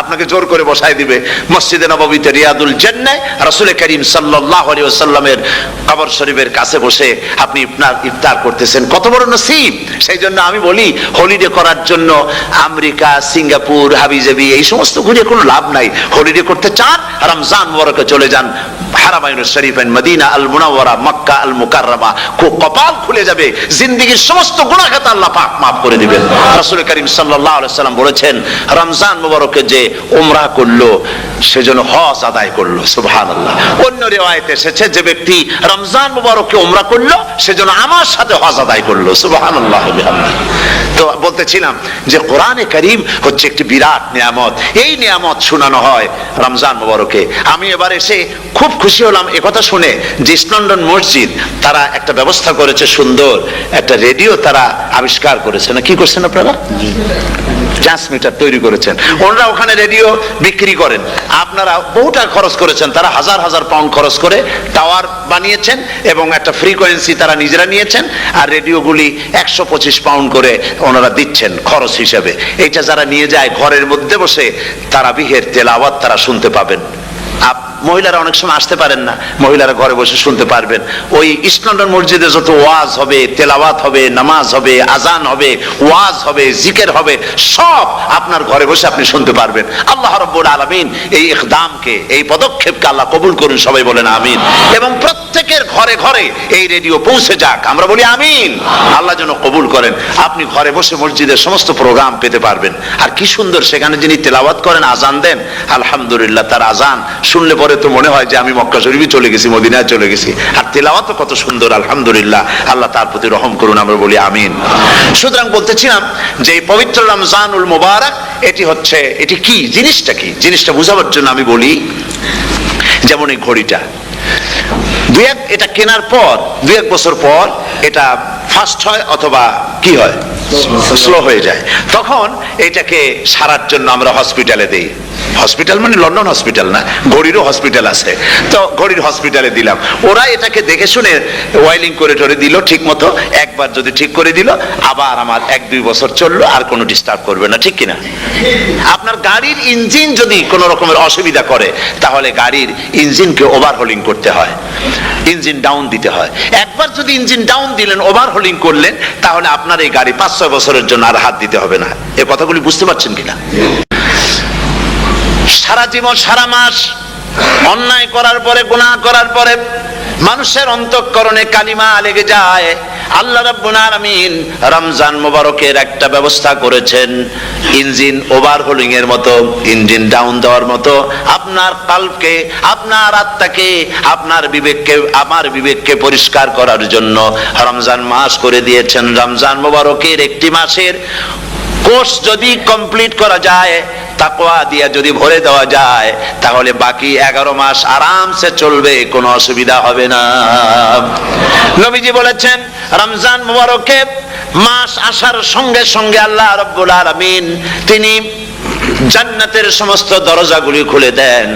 আপনাকে জোর করে বসায় দিবে। মসজিদে নববীতে রিয়াদুল জান্নাহ রাসূল করিম সাল্লাল্লাহু আলাইহি ওয়াসাল্লামের কবর শরীফের কাছে বসে আপনি ইফতার করতেছেন, কত বড় নসিব। সেই জন্য আমি বলি, হলিডে করার জন্য আমেরিকা, সিঙ্গাপুর, হাবিজাবি এই সমস্ত ঘুরে কোনো লাভ নাই। হলিডে করতে চান, রমজান মুবারকে চলে যান হারামাইনুশ শরীফাইন, মদিনা আল মুনাওয়ারা, মক্কা আল মুকাররমা। কপাল খুলে যাবে, জিন্দেগীর সমস্ত গুনাহ খাতা আল্লাহ পাক maaf করে দিবেন। রাসূল করিম সাল্লাল্লাহু আলাইহি ওয়াসাল্লাম বলেছেন, রমজান মুবারকে যে উমরা করলো সেজন্য হজ আদায় করলো। সুবহানাল্লাহ। অন্য রিওয়ায়াতে এসেছে, যে ব্যক্তি রমজান মুবারকে উমরা করলো সেজন্য আমার সাথে হজ আদায় করলো। সুবহানাল্লাহ বিহামদিহি। তো বলতেছিলাম যে কোরআনে কারীম হচ্ছে একটি বিরাট নিয়ামত। এই নিয়ামত শোনানো হয় রমজান মুবারকে। আমি এবার এসে খুব খুশি হলাম একথা শুনে যে ইস্ট লন্ডন মসজিদ তারা একটা ব্যবস্থা করেছে, সুন্দর একটা রেডিও তারা আবিষ্কার করেছে। না কি করছেন আপনারা? ট্রান্সমিটার তৈরি করেছেন। ওনারা ওখানে রেডিও বিক্রি করেন। আপনারা বহুটা খরচ করেছেন, তারা হাজার হাজার পাউন্ড খরচ করে টাওয়ার বানিয়েছেন এবং একটা ফ্রিকোয়েন্সি তারা নিজেরা নিয়েছেন, আর রেডিওগুলি 125 পাউন্ড করে ওনারা দিচ্ছেন খরচ হিসেবে। এটা যারা নিয়ে যায় ঘরের মধ্যে বসে তারাবিহের তেলাওয়াত তারা শুনতে পাবেন। মহিলারা অনেক সময় আসতে পারেন না, মহিলারা ঘরে বসে শুনতে পারবেন। ওই ইস্ট লন্ডন মসজিদে যত ওয়াজ হবে, তেলাওয়াত হবে, নামাজ হবে, আজান হবে, ওয়াজ হবে, জিকির হবে, সব আপনার ঘরে বসে আপনি শুনতে পারবেন। আল্লাহ রাব্বুল আলামিন এই ইকদামকে, এই পদক্ষেপকে আল্লাহ কবুল করুন, সবাই বলেন আমিন। এবং প্রত্যেকের ঘরে ঘরে এই রেডিও পৌঁছে যাক, আমরা বলি আমিন। আল্লাহ যেন কবুল করেন। আপনি ঘরে বসে মসজিদের সমস্ত প্রোগ্রাম পেতে পারবেন। আর কি সুন্দর, সেখানে যিনি তেলাওয়াত করেন, আজান দেন, আলহামদুলিল্লাহ, তার আজান শুনলে পরে তো মনে হয় যে আমি মক্কা শরীফে চলে গেছি, মদিনায় চলে গেছি। আর তেলাওয়াত কত সুন্দর, আলহামদুলিল্লাহ। আল্লাহ তার প্রতি রহম করুন, আমরা বলি আমিন। সুতরাং বলতেছিলাম যে এই পবিত্র রমজানুল মুবারক, এটি হচ্ছে, এটি কি জিনিসটা, কি জিনিসটা বোঝাবার জন্য আমি বলি, যেমন এই ঘড়িটা এটা কেনার পর 2-1 বছর পর এটা ফাস্ট হয় অথবা কি হয়, স্লো হয়ে যায়। তখন এটাকে সারার জন্য আমরা হসপিটালে দেই। হসপিটাল মানে লন্ডন হসপিটাল না, ঘড়িরও হসপিটাল আছে। তো ঘড়ির হসপিটালে দিলাম, ওরা এটাকে দেখে শুনে ওয়াইলিং করে টরে দিল ঠিক মতো। একবার যদি ঠিক করে দিল, আবার আমার 1-2 বছর চললো, আর কোনো ডিস্টার্ব করবে না, ঠিক কিনা? আপনার গাড়ির ইঞ্জিন যদি কোনো রকমের অসুবিধা করে, তাহলে গাড়ির ইঞ্জিনকে ওভারহোলিং করতে হয়, ইঞ্জিন ডাউন দিতে হয়। একবার যদি ইঞ্জিন ডাউন দিলেন, ওভারহোলিং করলেন, তাহলে আপনার এই গাড়ি 5-6 বছরের জন্য আর হাত দিতে হবে না। এই কথাগুলি বুঝতে পারছেন কিনা? সারা জীবন, সারা মাস অন্যায় করার পরে, গুনাহ করার পরে মানুষের অন্তঃকরণে কালিমা লেগে যায়। আল্লাহ রাব্বুল আলামিন রমজান মুবারকের একটা ব্যবস্থা করেছেন, ইঞ্জিন ওভারহোলিং এর মতো, ইঞ্জিন ডাউন দেওয়ার মতো। আপনার কলবকে, আপনার আত্মাকে, আপনার বিবেককে, আমার বিবেককে পরিষ্কার করার জন্য রমজান মাস করে দিয়েছেন। রমজান মুবারকের একটি মাসের কোর্স যদি কমপ্লিট করা যায়, তাকওয়া দিয়ে যদি ভরে দেওয়া যায়, তাহলে বাকি 11 মাস আরামসে চলবে, কোনো অসুবিধা হবে না। নবীজি বলেছেন, রমজান মুবারকে মাস আসার সঙ্গে সঙ্গে আল্লাহ রাব্বুল আলামিন তিনি জান্নাতের সমস্ত দরজাগুলি খুলে দেন,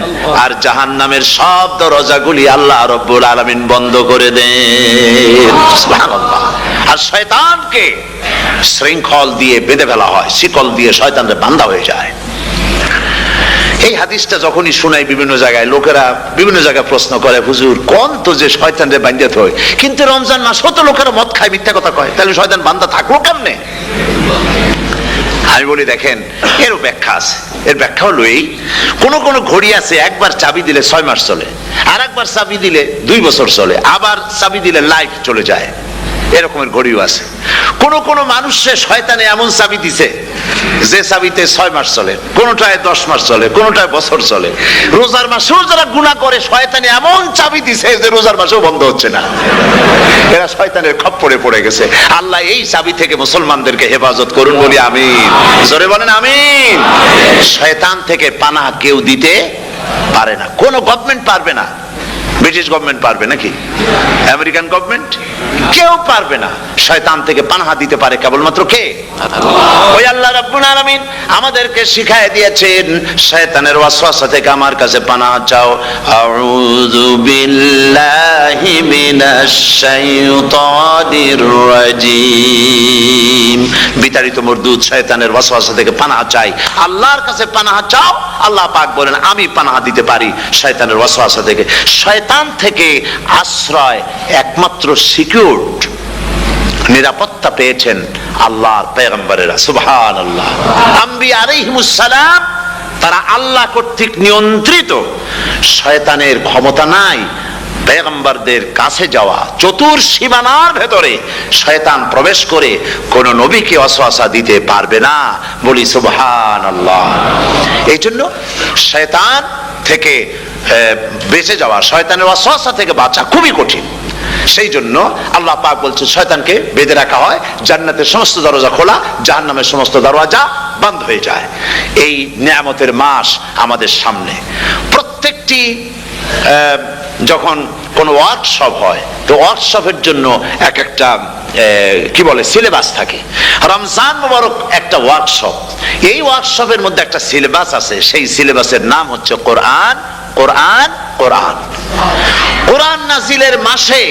আর জাহান্নামের সব দরজাগুলি আল্লাহ রাব্বুল আলামিন বন্ধ করে দেন। সুবহানাল্লাহ। আর শয়তানকে শৃঙ্খল দিয়ে বেঁধে ফেলা হয়, শিকল দিয়ে শয়তানরা বাঁধা হয়ে যায়। এই হাদিসটা যখনই শোনাই বিভিন্ন জায়গায়, লোকেরা বিভিন্ন জায়গায় প্রশ্ন করে, হুজুর কোন তো যে শয়তানরে বাঁধতে হয়, কিন্তু রমজান মাস হতো লোকেরা মদ খায়, মিথ্যা কথা কয়, তাহলে শয়তান বাঁধা থাকলো কেমনে? আমি বলি, দেখেন, এরও ব্যাখ্যা আছে। এর ব্যাখ্যা হলো এই, কোন ঘড়ি আছে একবার চাবি দিলে 6 মাস চলে, আর একবার চাবি দিলে 2 বছর চলে, আবার চাবি দিলে লাইফ চলে যায়। এরকমের ঘড়িও আছে। কোন কোন মানুষে শয়তানে এমন চাবি দিছে যে চাবিতে 6 মাস চলে, কোনটায় 10 মাস চলে, কোনটায় বছর চলে। রোজার মাসেও যারা গুনাহ করে শয়তানে এমন চাবি দিছে যে রোজার মাসেও বন্ধ হচ্ছে না। এরা শয়তানের খপ্পরে পড়ে গেছে। আল্লাহ এই চাবি থেকে মুসলমানদেরকে হেফাজত করুন, বলি আমিন। জোরে বলেন আমিন। শয়তান থেকে পানাহ কেউ দিতে পারে না, কোন গভর্নমেন্ট পারবে না। ব্রিটিশ গভর্নমেন্ট পারবে নাকি? American government? কেউ পারবে না। শয়তান থেকে পানাহা দিতে পারে কেবলমাত্র কে? ওই আল্লাহ রাব্বুল আলামিন আমাদেরকে শিখায় দিয়েছেন শয়তানের ওয়াসওয়াসা থেকে আমার কাছে পানাহা চাও। আউযু বিল্লাহি মিনাশ শাইতানির রাজিম। বিতাড়িত মরদুদ শয়তানের ওয়াসওয়াসা থেকে পানাহা চাই, আল্লাহর কাছে পানাহা চাও। আল্লাহ পাক বলেন আমি পানাহা দিতে পারি শয়তানের ওয়াসওয়াসা থেকে। শয়তান থেকে আশ্রয় একমাত্র সিকিউরড, নিরাপত্তা পেয়েছেন আল্লাহর পয়গম্বরেরা। সুবহানাল্লাহ। আম্বিয়া আলাইহিমুস সালাম তারা আল্লাহ কর্তৃক নিয়ন্ত্রিত, শয়তানের ক্ষমতা নাই পয়গম্বরদের কাছে যাওয়া। চতুর সীমানার ভেতরে শয়তান প্রবেশ করে কোন নবীকে ওয়াসওয়াসা দিতে পারবে না, বলি সুবহানাল্লাহ। এই জন্য শয়তান থেকে বেঁচে যাওয়া, শয়তানের ওয়াসওয়াসা থেকে বাঁচা খুবই কঠিন। সেই জন্য আল্লাহ পাক বলছেন শয়তানকে বেঁধে রাখা হয়, জান্নাতের সমস্ত দরজা খোলা, জাহান্নামের সমস্ত দরজা বন্ধ হয়ে যায়। এই নিয়ামতের মাস আমাদের সামনে। প্রত্যেকটি যখন কোন ওয়ার্কশপ হয় তো ওয়ার্কশপের জন্য এক একটা কি বলে সিলেবাস থাকে। রমজান মুবারক একটা ওয়ার্কশপ। এই ওয়ার্কশপের মধ্যে একটা সিলেবাস আছে, সেই সিলেবাসের নাম হচ্ছে কোরআন। কোরআন কোরআন কোরআন নাজিলের মাসে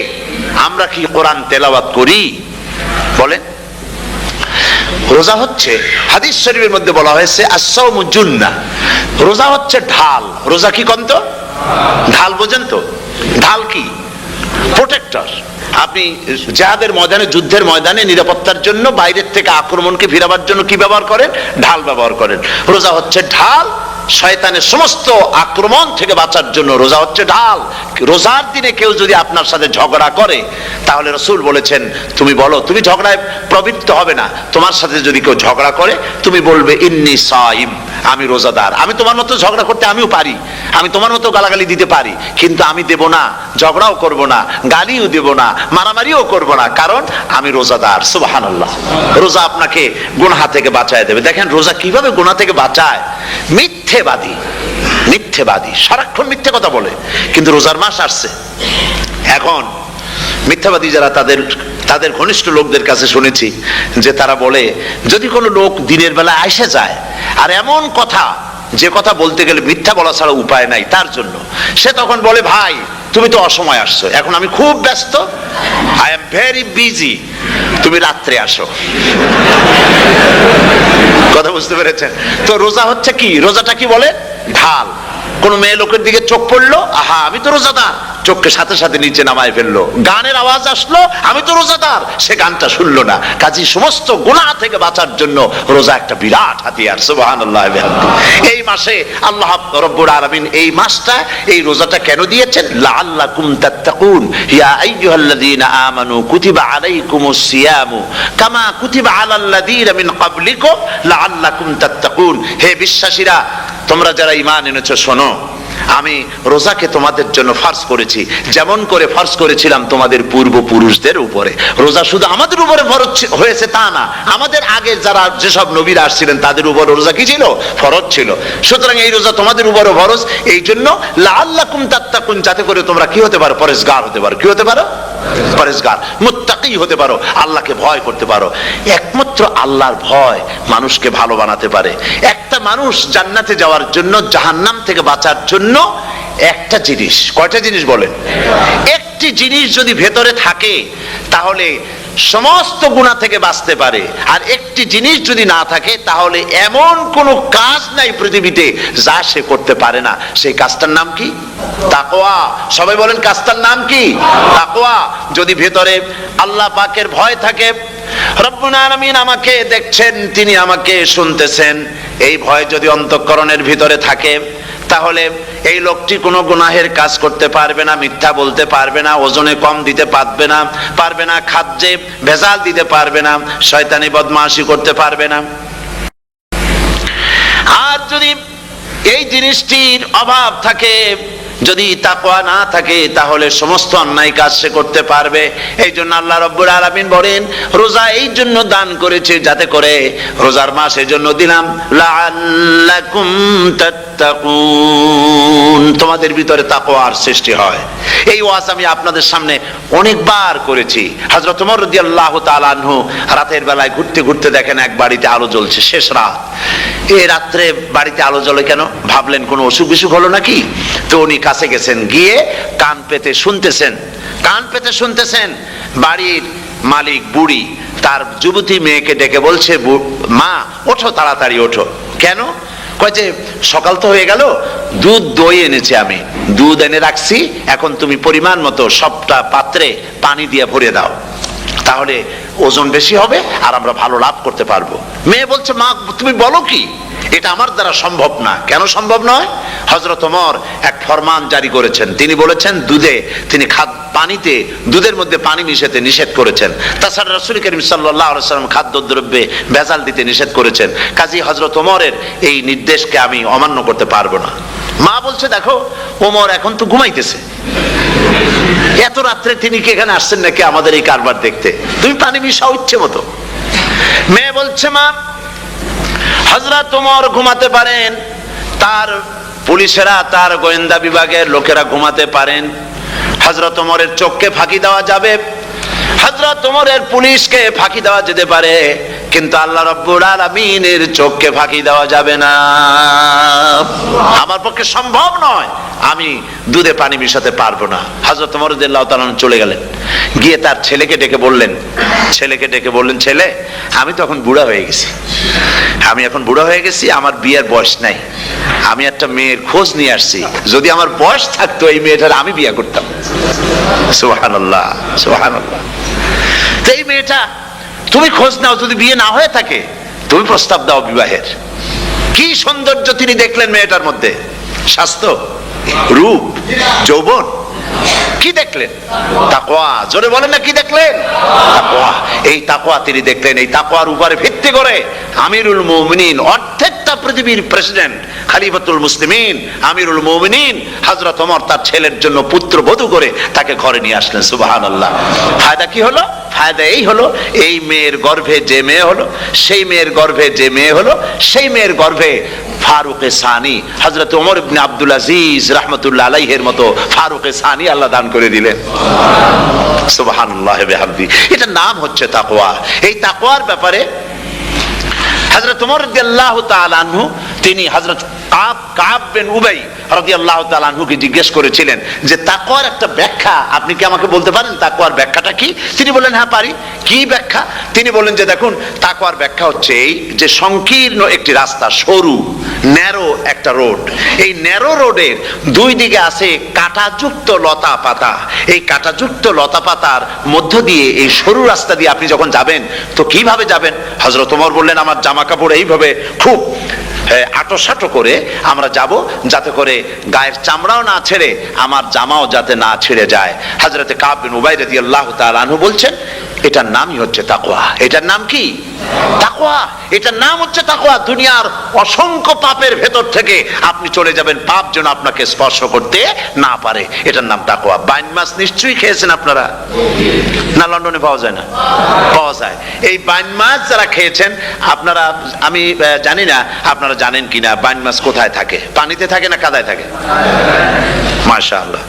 আমরা কি কোরআন তেলাওয়াত করি? বলেন। রোজা হচ্ছে, হাদিস শরীফের মধ্যে বলা হয়েছে আস-সাওমু জুন্নাহ, রোজা হচ্ছে ঢাল। রোজা কি কন্ত? ঢাল। বোঝেন তো ঢাল কি? প্রোটেক্টর। আপনি জিহাদের ময়দানে, যুদ্ধের ময়দানে নিরাপত্তার জন্য, বাইরের থেকে আক্রমণকে ফিরাবার জন্য কি ব্যবহার করেন? ঢাল ব্যবহার করেন। রোজা হচ্ছে ঢাল। শয়তানের সমস্ত আক্রমণ থেকে বাঁচার জন্য রোজা হচ্ছে ঢাল। রোজার দিনে কেউ যদি আপনার সাথে ঝগড়া করে তাহলে রাসূল বলেছেন তুমি বলো, তুমি ঝগড়ায় প্রবৃত্ত হবে না। তোমার সাথে যদি কেউ ঝগড়া করে তুমি বলবে ইন্নী সাইম, আমি রোজাদার। আমি তোমার মতো ঝগড়া করতে আমিও পারি, আমি তোমার মতো গালাগালি দিতে পারি, কিন্তু আমি দেব না, ঝগড়াও করব না, গালিও দেব না, মারামারিও করব না, কারণ আমি রোজাদার। সুবহানাল্লাহ। রোজা আপনাকে গুনাহ থেকে বাঁচায় দেবে। দেখেন রোজা কিভাবে গুনাহ থেকে বাঁচায়। মিথ্যেবাদী, মিথ্যেবাদী সারাক্ষণ মিথ্যে কথা বলে, কিন্তু রোজার মাস আসছে। এখন মিথ্যাবাদী যারা, তাদের ঘনিষ্ঠ লোকদের কাছে শুনেছি যে তারা বলে যদি কোনো লোক দিনের বেলা এসে যায় আর এমন কথা, যে কথা বলতে গেলে মিথ্যা বলা ছাড়া উপায় নাই তার জন্য, সে তখন বলে ভাই তুমি তো অসময় আসছো, এখন আমি খুব ব্যস্ত, আই এম ভেরি বিজি, তুমি রাত্রে আসো। কথা বুঝতে পেরেছেন তো? রোজা হচ্ছে কি? রোজাটা কি বলে? ঢাল। কোন মেয়ে লোকের দিকে চোখ পড়লো, আহা আমি তো রোজাদার, চোখকে সাথে সাথে নিচে নামায় ফেললো। গানের আওয়াজ আসলো, আমি তো রোজাদার, সে গানটা শুনলো না। কাজী সমস্ত গুনাহ থেকে বাঁচার জন্য রোজা একটা বিরাট হাতিয়ার। সুবহানাল্লাহ। এই মাসে আল্লাহ রাব্বুল আলামিন এই মাসটা, এই রোজাটা কেন দিয়েছেন? লাআল্লাকুম তাত্তাকুন। ইয়া আইয়ুহাল্লাযীনা আমানু কুতিবা আলাইকুমুস সিয়ামু কামা কুতিবা আলাল্লাযীনা মিন ক্বাবলিকুম লাআল্লাকুম তাত্তাকুন। হে বিশ্বাসীরা, তোমরা যারা ঈমান এনেছো শোনো, আমি রোজাকে তোমাদের জন্য ফরজ করেছি যেমন করে ফরজ করেছিলাম তোমাদের পূর্বপুরুষদের উপরে। রোজা শুধু আমাদের উপরে ফরজ হয়েছে তা না, আমাদের আগে যারা যেসব নবীরা আসছিলেন তাদের উপর রোজা কি ছিল? ফরজ ছিল। সুতরাং এই রোজা তোমাদের উপরে ফরজ। এই জন্য লাআল্লাকুম তাত্তাকুন, যাতে করে তোমরা কি হতে পারো? পরেজগার হতে পারো। কি হতে পারো? পরেজগার, মুত্তাকি হতে পারো, আল্লাহকে ভয় করতে পারো। একমাত্র আল্লাহর ভয় মানুষকে ভালো বানাতে পারে। একটা মানুষ জান্নাতে যাওয়ার জন্য, জাহান্নাম থেকে বাঁচার জন্য একটা জিনিস, কয়টা জিনিস বলেন? একটি জিনিস যদি ভেতরে থাকে তাহলে সমস্ত গুনাহ থেকে বাঁচতে পারে। আর একটি জিনিস যদি না থাকে তাহলে এমন কোনো কাজ নাই পৃথিবীতে যা সে করতে পারে না। সেই কাজটার নাম কি? তাকওয়া। সবাই বলেন কাজটার নাম কি? তাকওয়া। যদি ভেতরে আল্লাহ পাকের ভয় থাকে, রব্বুল আলামিন আমাকে দেখছেন, তিনি আমাকে শুনতেছেন, এই ভয় যদি অন্তঃকরণের ভিতরে থাকে তাহলে এই লোকটি কোনো গুনাহের কাজ করতে পারবে না, মিথ্যা বলতে পারবে না, ওজনে কম দিতে পারবে না, খাদ্যে ভেজাল দিতে পারবে না, শয়তানি বদমাশি করতে পারবে না। আর যদি এই জিনিসটির অভাব থাকে, যদি তাকওয়া না থাকে, তাহলে সমস্ত অন্যায় কাজ সে করতে পারবে। এই জন্য আল্লাহ রাব্বুল আলামিন বলেন, রোজা এই জন্য দান করেছে যাতে করে, রোজার মাস এই জন্য দিলাম, লাআল্লাকুম তাত্তাকুন, তোমাদের ভিতরে তাকওয়ার সৃষ্টি হয়। এই ওয়াজ আমি আপনাদের সামনে অনেকবার করেছি। হযরত ওমর রাদিয়াল্লাহু তাআলা আনহু রাতের বেলায় ঘুরতে ঘুরতে দেখেন এক বাড়িতে আলো জ্বলছে, শেষ রাত। এই রাত্রে বাড়িতে আলো জ্বলে কেন? ভাবলেন কোনো অসুখ বিসুখ হলো নাকি। তো উনি কাছে গেছেন, গিয়ে কান পেতে শুনতেছেন। বাড়ির মালিক বুড়ি তার যুবতী মেয়েকে ডেকে বলছে, মা ওঠো, তাড়াতাড়ি ওঠো। কেন? কয় যে সকাল তো হয়ে গেল, দুধ দই এনেছি, আমি দুধ এনে রাখছি, এখন তুমি পরিমাণ মতো সবটা পাত্রে পানি দিয়ে ভরে দাও, তাহলে ওজন বেশি হবে আর আমরা ভালো লাভ করতে পারবো। মেয়ে বলছে, মা তুমি বলো কি, এটা আমার দ্বারা সম্ভব না। কেন সম্ভব নয়? হযরত ওমর এক ফরমান জারি করেছেন, তিনি বলেছেন পানিতে দুধের মধ্যে পানি মিশাতে নিষেধ করেছেন। তাছাড়া রাসূল করিম সাল্লাল্লাহু আলাইহি ওয়াসাল্লাম খাদ্যদ্রব্যে ভেজাল দিতে নিষেধ করেছেন। কাজী হযরত ওমরের এই নির্দেশকে আমি অমান্য করতে পারবো না। মা বলছে, দেখো ওমর এখন তো ঘুমাইতেছে, এত রাত্রে তিনি কি এখানে আসছেন নাকি আমাদের এই কারবার দেখতে? তুমি পানি মিশাও ইচ্ছে মতো। মেয়ে বলছে, মা হযরত ওমর ঘুমাতে পারেন, তার পুলিশেরা, তার গোয়েন্দা বিভাগের লোকেরা ঘুমাতে পারেন, হযরত ওমরের চোখকে ফাঁকি দেওয়া যাবে, হযরত ওমরের পুলিশকে ফাঁকি দেওয়া যেতে পারে, কিন্তু আল্লাহ রাব্বুল আলামিনের চোখকে ফাঁকি দেওয়া যাবে না। আমার পক্ষে সম্ভব নয়, আমি দুধে পানি মিশাতে পারবো না। হযরত ওমর রাদিয়াল্লাহু তাআলা চলে গেলেন, গিয়ে তার ছেলেকে ডেকে বললেন, ছেলে আমি তো এখন বুড়া হয়ে গেছি, আমার বিয়ের বয়স নাই, আমি একটা মেয়ের খোঁজ নিয়ে আসছি, যদি আমার বয়স থাকতো এই মেয়েটার আমি বিয়ে করতাম। সুবহানাল্লাহ, সুবহানাল্লাহ। তো এই মেয়েটা তুমি খোঁজ নাও, যদি বিয়ে না হয়ে থাকে তুমি প্রস্তাব দাও বিবাহের। কি সৌন্দর্য তিনি দেখলেন মেয়েটার মধ্যে, স্বাস্থ্য, রূপ, যৌবন, কি দেখলেন? তাকওয়া। জোরে বলেন না, কি দেখলেন? তাকওয়া। এই তাকওয়া তিনি দেখলেন। এই তাকওয়ার উপরে ভিত্তি করে আমিরুল মুমিনিন, অর্ধেকটা পৃথিবীর প্রেসিডেন্ট, খলিফাতুল মুসলিমিন, আমিরুল মুমিনিন হযরত ওমর তার ছেলের জন্য পুত্রবধূ করে তাকে ঘরে নিয়ে আসলেন। সুবহানাল্লাহ। ফায়দা কি হলো? ফায়দা এই হলো, এই মেয়ের গর্ভে যে মেয়ে হলো, সেই মেয়ের গর্ভে যে মেয়ে হলো, সেই মেয়ের গর্ভে ফারুকে সানি হযরত ওমর ইবনে আব্দুল আজিজ রাহমাতুল্লাহ আলাইহির মতো ফারুকে সানি আল্লাহ দান করে দিলেন। সুবহানাল্লাহ বিহামদি। এটা নাম হচ্ছে তাকওয়া। এই তাকওয়ার ব্যাপারে হযরত ওমর রাদিয়াল্লাহু তাআলা আনহু তিনি হযরত কাব বিন উবাই রাদিয়াল্লাহু তাআলা আনহুকে জিজ্ঞেস করেছিলেন যে তাকওয়ার একটা ব্যাখ্যা আপনি কি আমাকে বলতে পারেন, তাকওয়ার ব্যাখ্যাটা কি? তিনি বললেন, হ্যাঁ পারি। কি ব্যাখ্যা? তিনি বললেন যে দেখুন, তাকওয়ার ব্যাখ্যা হচ্ছে এই যে সংকীর্ণ একটি রাস্তা, সরু ন্যারো একটা রোড, এই ন্যারো রোডের দুই দিকে আছে কাঁটাযুক্ত লতা পাতা, এই কাঁটাযুক্ত লতা পাতার মধ্য দিয়ে এই সরু রাস্তা দিয়ে আপনি যখন যাবেন তো কিভাবে যাবেন? হযরত ওমর বললেন, আমার জামা কাপড় এইভাবে খুব আটোসাটো করে আমরা যাব, যাতে করে গায়ের চামড়াও না ছেড়ে আমার জামাও যাতে না ছেড়ে যায়। হযরত কাব বিন উবাই রাদিয়াল্লাহু তাআলা আনহু বলছেন, এটার নামই হচ্ছে তাকওয়া। এটার নাম কি? তাকওয়া। এটার নাম হচ্ছে তাকওয়া। দুনিয়ার অসংখ্য পাপের ভেতর থেকে আপনি চলে যাবেন, পাপ যেন আপনাকে স্পর্শ করতে না পারে। এটার নাম তাকওয়া। বাইন মাছ নিশ্চয়ই খেয়েছেন আপনারা, না লন্ডনে পাওয়া যায় না? পাওয়া যায়। এই বাইন মাছ যারা খেয়েছেন আপনারা, আমি জানি না আপনারা জানেন কিনা, বাইন মাছ কোথায় থাকে? পানিতে থাকে না কাদায় থাকে? মাশাআল্লাহ,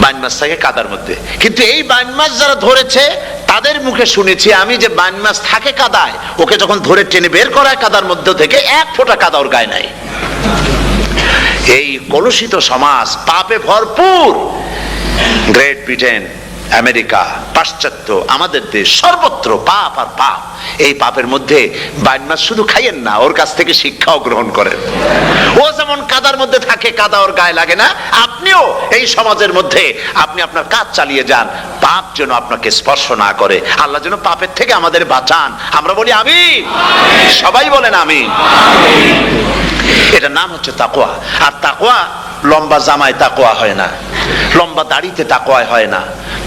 বাইন মাছ থাকে কাদার মধ্যে। কিন্তু এই বাইন মাছ যারা ধরেছে তাদের মুখে শুনেছি আমি যে বাইন মাছ থাকে কাদায়, ওকে যখন ধরে টেনে বের করায় কাদার মধ্য থেকে এক ফোঁটা কাদা ওর গায়ে নাই। এই কলুষিত সমাজ, পাপে ভরপুর, গ্রেট ব্রিটেন, আমেরিকা, পাশ্চাত্য, আমাদের দেশ, সর্বত্র পাপ আর পাপ। এই পাপের মধ্যে বাইন মাছ শুধু খাইয়েন না, ওর কাছ থেকে শিক্ষাও গ্রহণ করেন। ও যেমন কাদার মধ্যে থাকে, কাদা ওর গায়ে লাগে না, আপনিও এই সমাজের মধ্যে আপনি আপনার কাজ চালিয়ে যান, পাপ যেন আপনাকে স্পর্শ না করে। আল্লাহ যেন পাপের থেকে আমাদের বাঁচান। আমরা বলি আমিন, সবাই বলেন আমিন। এটা নাম হচ্ছে তাকওয়া। আর তাকওয়া লম্বা জামায় তাকওয়া হয় না, লম্বা দাড়িতে তাকওয়া হয় না,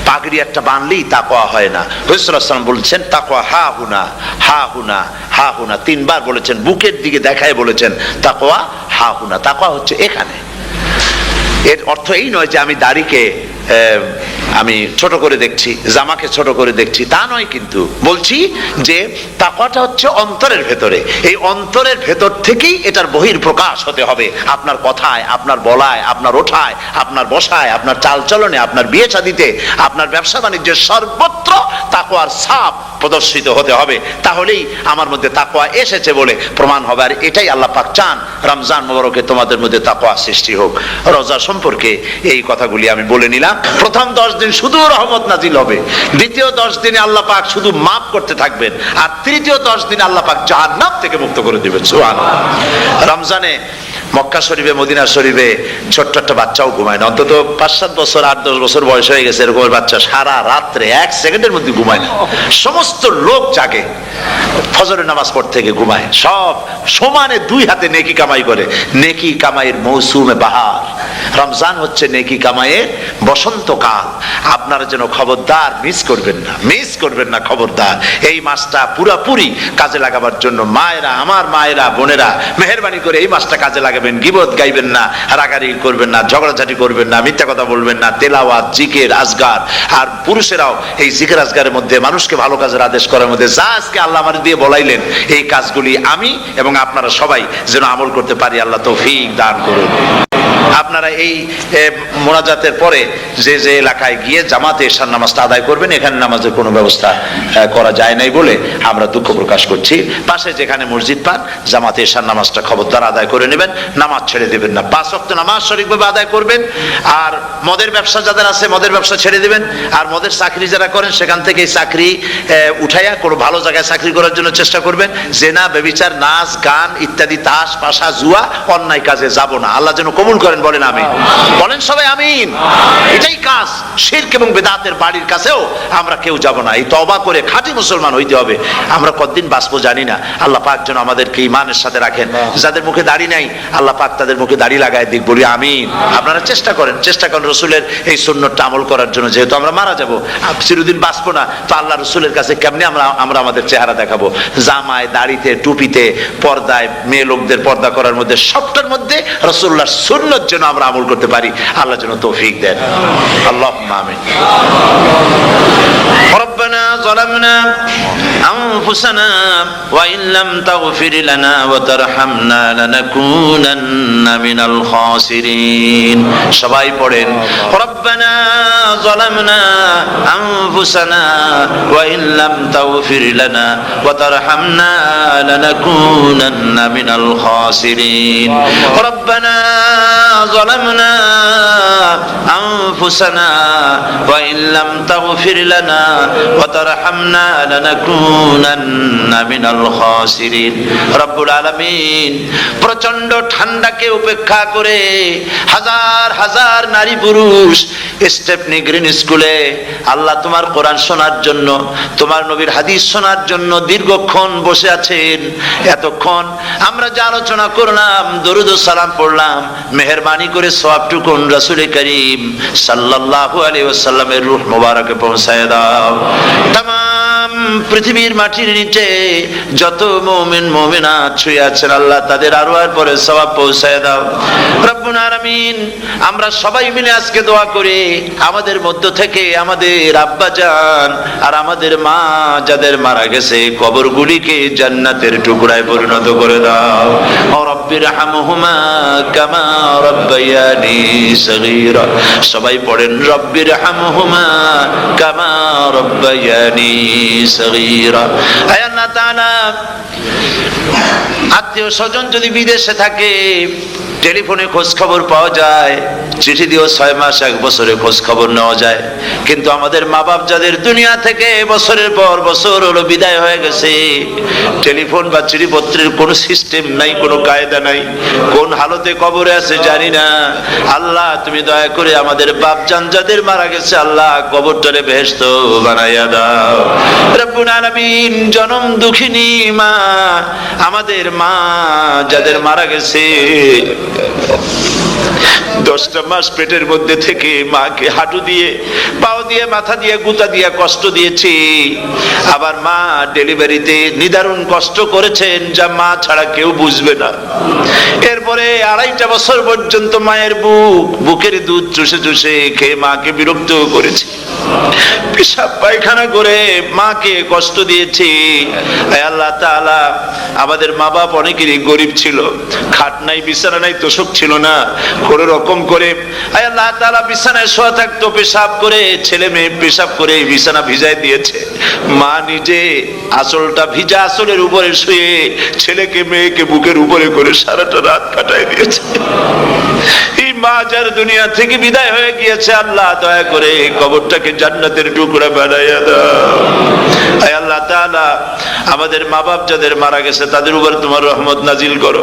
পাগড়ি একটা বানলেই তাকওয়া হয় না। রাসূলুল্লাহ সাল্লাল্লাহু আলাইহি ওয়াসাল্লাম বলেছেন তাকওয়া হা হুনা হা হুনা হা হুনা, 3 বার বলেছেন, বুকের দিকে দেখায় বলেছেন তাকওয়া হা হুনা। তাকওয়া হচ্ছে এখানে। এর অর্থ এই নয় যে আমি দাড়িকে আমি ছোট করে দেখছি, জামাকে ছোট করে দেখছি, তা নয়। কিন্তু বলছি যে তাকওয়াটা হচ্ছে অন্তরের ভেতরে, এই অন্তরের ভেতর থেকেই এটার বহির প্রকাশ হতে হবে আপনার কথায়, আপনার বলায়, আপনার ওঠায়, আপনার বসায়, আপনার চালচলনে, আপনার বিয়ে শাদীতে, আপনার ব্যবসা বাণিজ্যের সর্বত্র তাকওয়ার ছাপ প্রদর্শিত হতে হবে। তাহলেই আমার মধ্যে তাকওয়া এসেছে বলে প্রমাণ হবে। আর এটাই আল্লাহ পাক চান, রমজান মোবারকে তোমাদের মধ্যে তাকওয়া সৃষ্টি হোক। রোজা সম্পর্কে এই কথাগুলি আমি বলে নিলাম। প্রথম 10 দিন শুধু রহমত নাজিল হবে, দ্বিতীয় 10 দিনে আল্লাহ পাক শুধু মাফ করতে থাকবেন, আর তৃতীয় 10 দিনে আল্লাহ পাক জাহান্নাম থেকে মুক্ত করে দিবেন। সুবহানাল্লাহ। রমজানে মক্কা শরীফে, মদিনা শরীফে ছোট্ট একটা বাচ্চাও ঘুমায় না। অন্তত 5-7 বছর, 8-10 বছর বয়স হয়ে গেছে এরকম বাচ্চা সারা রাত্রে 1 সেকেন্ডের মধ্যে ঘুমায় না। সমস্ত লোক জাগে, ফজরের নামাজ পড়তে থেকে ঘুমায়, সব সমানে 2 হাতে নেকি কামাই করে। নেকি কামাইয়ের মৌসুমে বাহার। রমজান হচ্ছে নেকি কামাইয়ের বসন্তকাল। আপনারা যেন খবরদার মিস করবেন না, মিস করবেন না খবরদার। এই মাসটা পুরাপুরি কাজে লাগাবার জন্য মায়েরা, আমার মায়েরা, বোনেরা, মেহেরবানি করে এই মাসটা কাজে লাগাবেন। গীবত গাইবেন না, রাগারাগি করবেন না, ঝগড়াঝাটি করবেন না, মিথ্যা কথা বলবেন না, তেলাওয়াত, জিকির, আজগার। আর পুরুষেরাও এই জিকির আজগারের মধ্যে, মানুষকে ভালো কাজের আদেশ করার মধ্যে যা আজকে আল্লাহ আমার দিয়ে বলাইলেন, এই কাজগুলি আমি এবং আপনারা সবাই যেন আমল করতে পারি। আল্লাহ তৌফিক দান করুন। আপনারা এই মোনাজাতের পরে যে যে এলাকায় গিয়ে জামাতে এশার নামাজটা আদায় করবেন, এখানে নামাজের কোনো ব্যবস্থা করা যায় নাই বলে আমরা দুঃখ প্রকাশ করছি। পাশে যেখানে মসজিদ পান, জামাতে এশার নামাজটা খবরদার আদায় করে নেবেন, নামাজ ছেড়ে দেবেন না। 5 ওয়াক্ত নামাজ সঠিকভাবে আদায় করবেন। আর মদের ব্যবসা যাদের আছে, মদের ব্যবসা ছেড়ে দিবেন। আর মদের চাকরি যারা করেন, সেখান থেকে এই চাকরি উঠাইয়া কোনো ভালো জায়গায় চাকরি করার জন্য চেষ্টা করবেন। জেনা, ব্যভিচার, নাচ, গান ইত্যাদি, তাস, পাশা, জুয়া, অন্যায় কাজে যাব না। আল্লাহ যেন কবুল করেন, বলেন আমিন। বলেন সবাই আমিন। এটাই কাজ। শিরক এবং বেদাতের বাড়ির কাছেও আমরা কেউ যাব না। এই তওবা করে খাঁটি মুসলমান হইতে হবে। আমরা কতদিন বাঁচবো জানি না। আল্লাহ পাক যেন আমাদেরকে ঈমানের সাথে রাখেন। যাদের মুখে দাড়ি নাই, আল্লাহ পাক তাদের মুখে দাড়ি লাগায় দিক, বলি আমিন। আপনারা চেষ্টা করেন রসুলের এই সুন্নতটা আমল করার জন্য। যেহেতু আমরা মারা যাব, চিরদিন বাঁচবো না, তো আল্লাহ রসুলের কাছে কেমনে আমরা আমাদের চেহারা দেখাবো? জামায়, দাড়িতে, টুপিতে, পর্দায়, মেয়ে লোকদের পর্দা করার মধ্যে, সবটার মধ্যে রাসূলুল্লাহর সুন্নত যেন আমরা আমল করতে পারি। আল্লাহ যেন তৌফিক দেন। আল্লাহুম্মা আমিন। ربنا ظلمنا أنفسنا وإن لم تغفر لنا وترحمنا لنكونن من الخاسرين। সবাই পড়েন ربنا ظلمنا أنفسنا وإن لم تغفر لنا وترحمنا لنكونن من الخاسرين। ربنا ظلمنا أنفسنا وإن لم تغفر لنا وترحمنا لنكونن من الخاسرين। রব্বুল আলামিন প্রচন্ড ঠান্ডাকে উপেক্ষা করে হাজার হাজার নারী পুরুষ স্টেপনি গ্রিন স্কুলে আল্লাহ তোমার কোরআন শোনার জন্য, তোমার নবীর হাদিস শোনার জন্য দীর্ঘক্ষণ বসে আছেন। এতক্ষণ আমরা যে আলোচনা করলাম, দরুদ ও সালাম পড়লাম, মেহেরবানি করে সওয়াবটুকুন রাসূল করিম সাল্লাল্লাহু আলাইহি ওয়াসাল্লামের রূহ মোবারকে পৌঁছায় দাও। তামাম পৃথিবীর মাটির নিচে যত মুমিন মুমিনাত শুয়ে আছেন, আল্লাহ তাদের আরওয়ার পরে সওয়াব পৌঁছায় দাও। রব্বুল আলামিন আমরা সবাই মিলে আজকে দোয়া করি, আমাদের মধ্য থেকে আমাদের আব্বা জান আর আমাদের মা যাদের মারা গেছে, কবরগুলিকে জান্নাতের টুকরায় পরিণত করে দাও। ও রব্বির হামহুমা কামা রব্বায়ানি সগীরা। সবাই পড়েন রব্বির হামহুমা কামা রব্বায়ানি সগীরা। হে আল্লাহ তাআলা, আত্মীয় স্বজন যদি বিদেশে থাকে, টেলিফোনে খোঁজ খবর পাওয়া যায়, চিঠি দিয়েও 6 মাস 1 বছরে খোঁজ খবর নেওয়া যায়, কিন্তু আমাদের মা বাপ যাদের দুনিয়া থেকে বছরের পর বছর হলো বিদায় হয়ে গেছে, টেলিফোন বা চিঠিপত্রের কোনো সিস্টেম নাই, কোনো কায়দা নাই, কোন হালতে কবরে আছে জানি না। আল্লাহ তুমি দয়া করে আমাদের বাপ জান যাদের মারা গেছে, আল্লাহ কবরটারে বেহেশত বানাইয়া দাও। রব্বুল আলামিন জনম দুঃখিনী মা, আমাদের মা যাদের মারা গেছে, 10টা মাস পেটের মধ্যে থেকে মাকে হাঁটু দিয়ে, পাও দিয়ে, মাথা দিয়ে, গুতা দিয়ে কষ্ট দিয়েছি। আবার মা ডেলিভারিতে নিদারুণ কষ্ট করেছেন, যা মা ছাড়া কেউ বুঝবে না। এরপরে 2.5 বছর পর্যন্ত মায়ের বুকের দুধ চুষে চুষে খেয়ে মাকে বিরক্ত করেছি, পেশাব পায়খানা করে মাকে কষ্ট দিয়েছি। আল্লাহ তাআলা, আমাদের মা বাপ অনেকেরই গরিব ছিল, খাট নাই, বিছানা নাই, তোষক ছিল না, কোন রকম করে আল্লাহ তাআলা বিছানায় শোয়া থাকতো, পেশাব করে, ছেলে মেয়ে পেশাব করে বিছানা ভিজায় দিয়েছে। মা নিজে আঁচলটা ভিজা আঁচলের উপরে শুয়ে ছেলেকে মেয়েকে বুকের উপরে করে সারাটা রাত কাটায় দিয়েছে। এই মা যার দুনিয়া থেকে বিদায় হয়ে গিয়েছে, আল্লাহ দয়া করে কবরটাকে জান্নাতের টুকরা বানাইয়া দাও। আল্লাহ তাআলা, আমাদের মা বাপ যাদের মারা গেছে তাদের উপর তোমার রহমত নাজিল করো।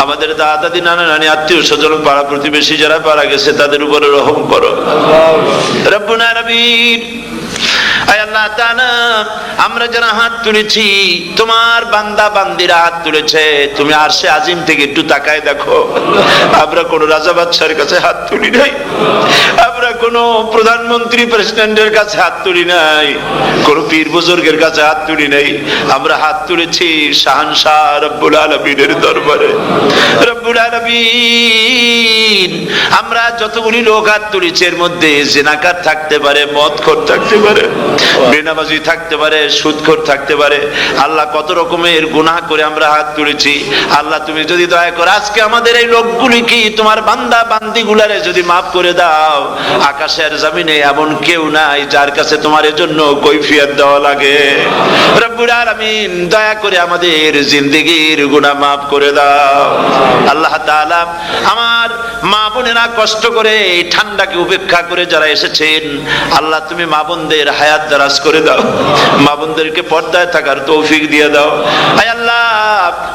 আমাদের দাদা দাদি, নানা নানি, আত্মীয় স্বজন, পাড়া প্রতিবেশী যারা মারা গেছে তাদের উপরে রহম করো। রব্বুল আলামিন, আল্লাহ তাআলা, আমরা যারা হাত তুলেছি, তোমার বান্দা বান্দিরা হাত তুলেছে, তুমি আরশে আজিম থেকে একটু তাকায় দেখো। আমরা কোন রাজা বাদশার কাছে হাত তুলি নাই, আমরা কোন প্রধানমন্ত্রী প্রেসিডেন্টের কাছে হাত তুলি নাই, কোন পীর বুজুর্গের কাছে হাত তুলি নাই। আমরা হাত তুলেছি শাহানশাহ রব্বুল আলামিনের দরবারে। রব্বুল আলামিন, আমরা যতগুলি লোক হাত তুলেছি এর মধ্যে জিনাকার থাকতে পারে, মদখোর থাকতে পারে, বেনামাজি থাকতে পারে, সুদখোর থাকতে পারে। আল্লাহ, কত রকমের গুনাহ করে আমরা হাত তুলেছি। আল্লাহ, তুমি যদি দয়া করে আজকে আমাদের এই লোকগুলি কি তোমার বান্দা বান্দি গুলারে যদি মাফ করে দাও, আকাশের জমিনে এমন কেউ নাই যার কাছে তোমার জন্য কৈফিয়ত দেওয়া লাগে। রব্বুল আলামিন, দয়া করে আমাদের জিন্দেগির গুনাহ মাফ করে দাও। আল্লাহ তাআলা, আমার মা বোনেরা কষ্ট করে এই ঠান্ডাকে উপেক্ষা করে যারা এসেছেন, আল্লাহ তুমি মা বোনদের হায়াত দারাজ করে দাও, মা বোনদেরকে পর্দায় থাকার তৌফিক দিয়ে দাও। আয় আল্লাহ,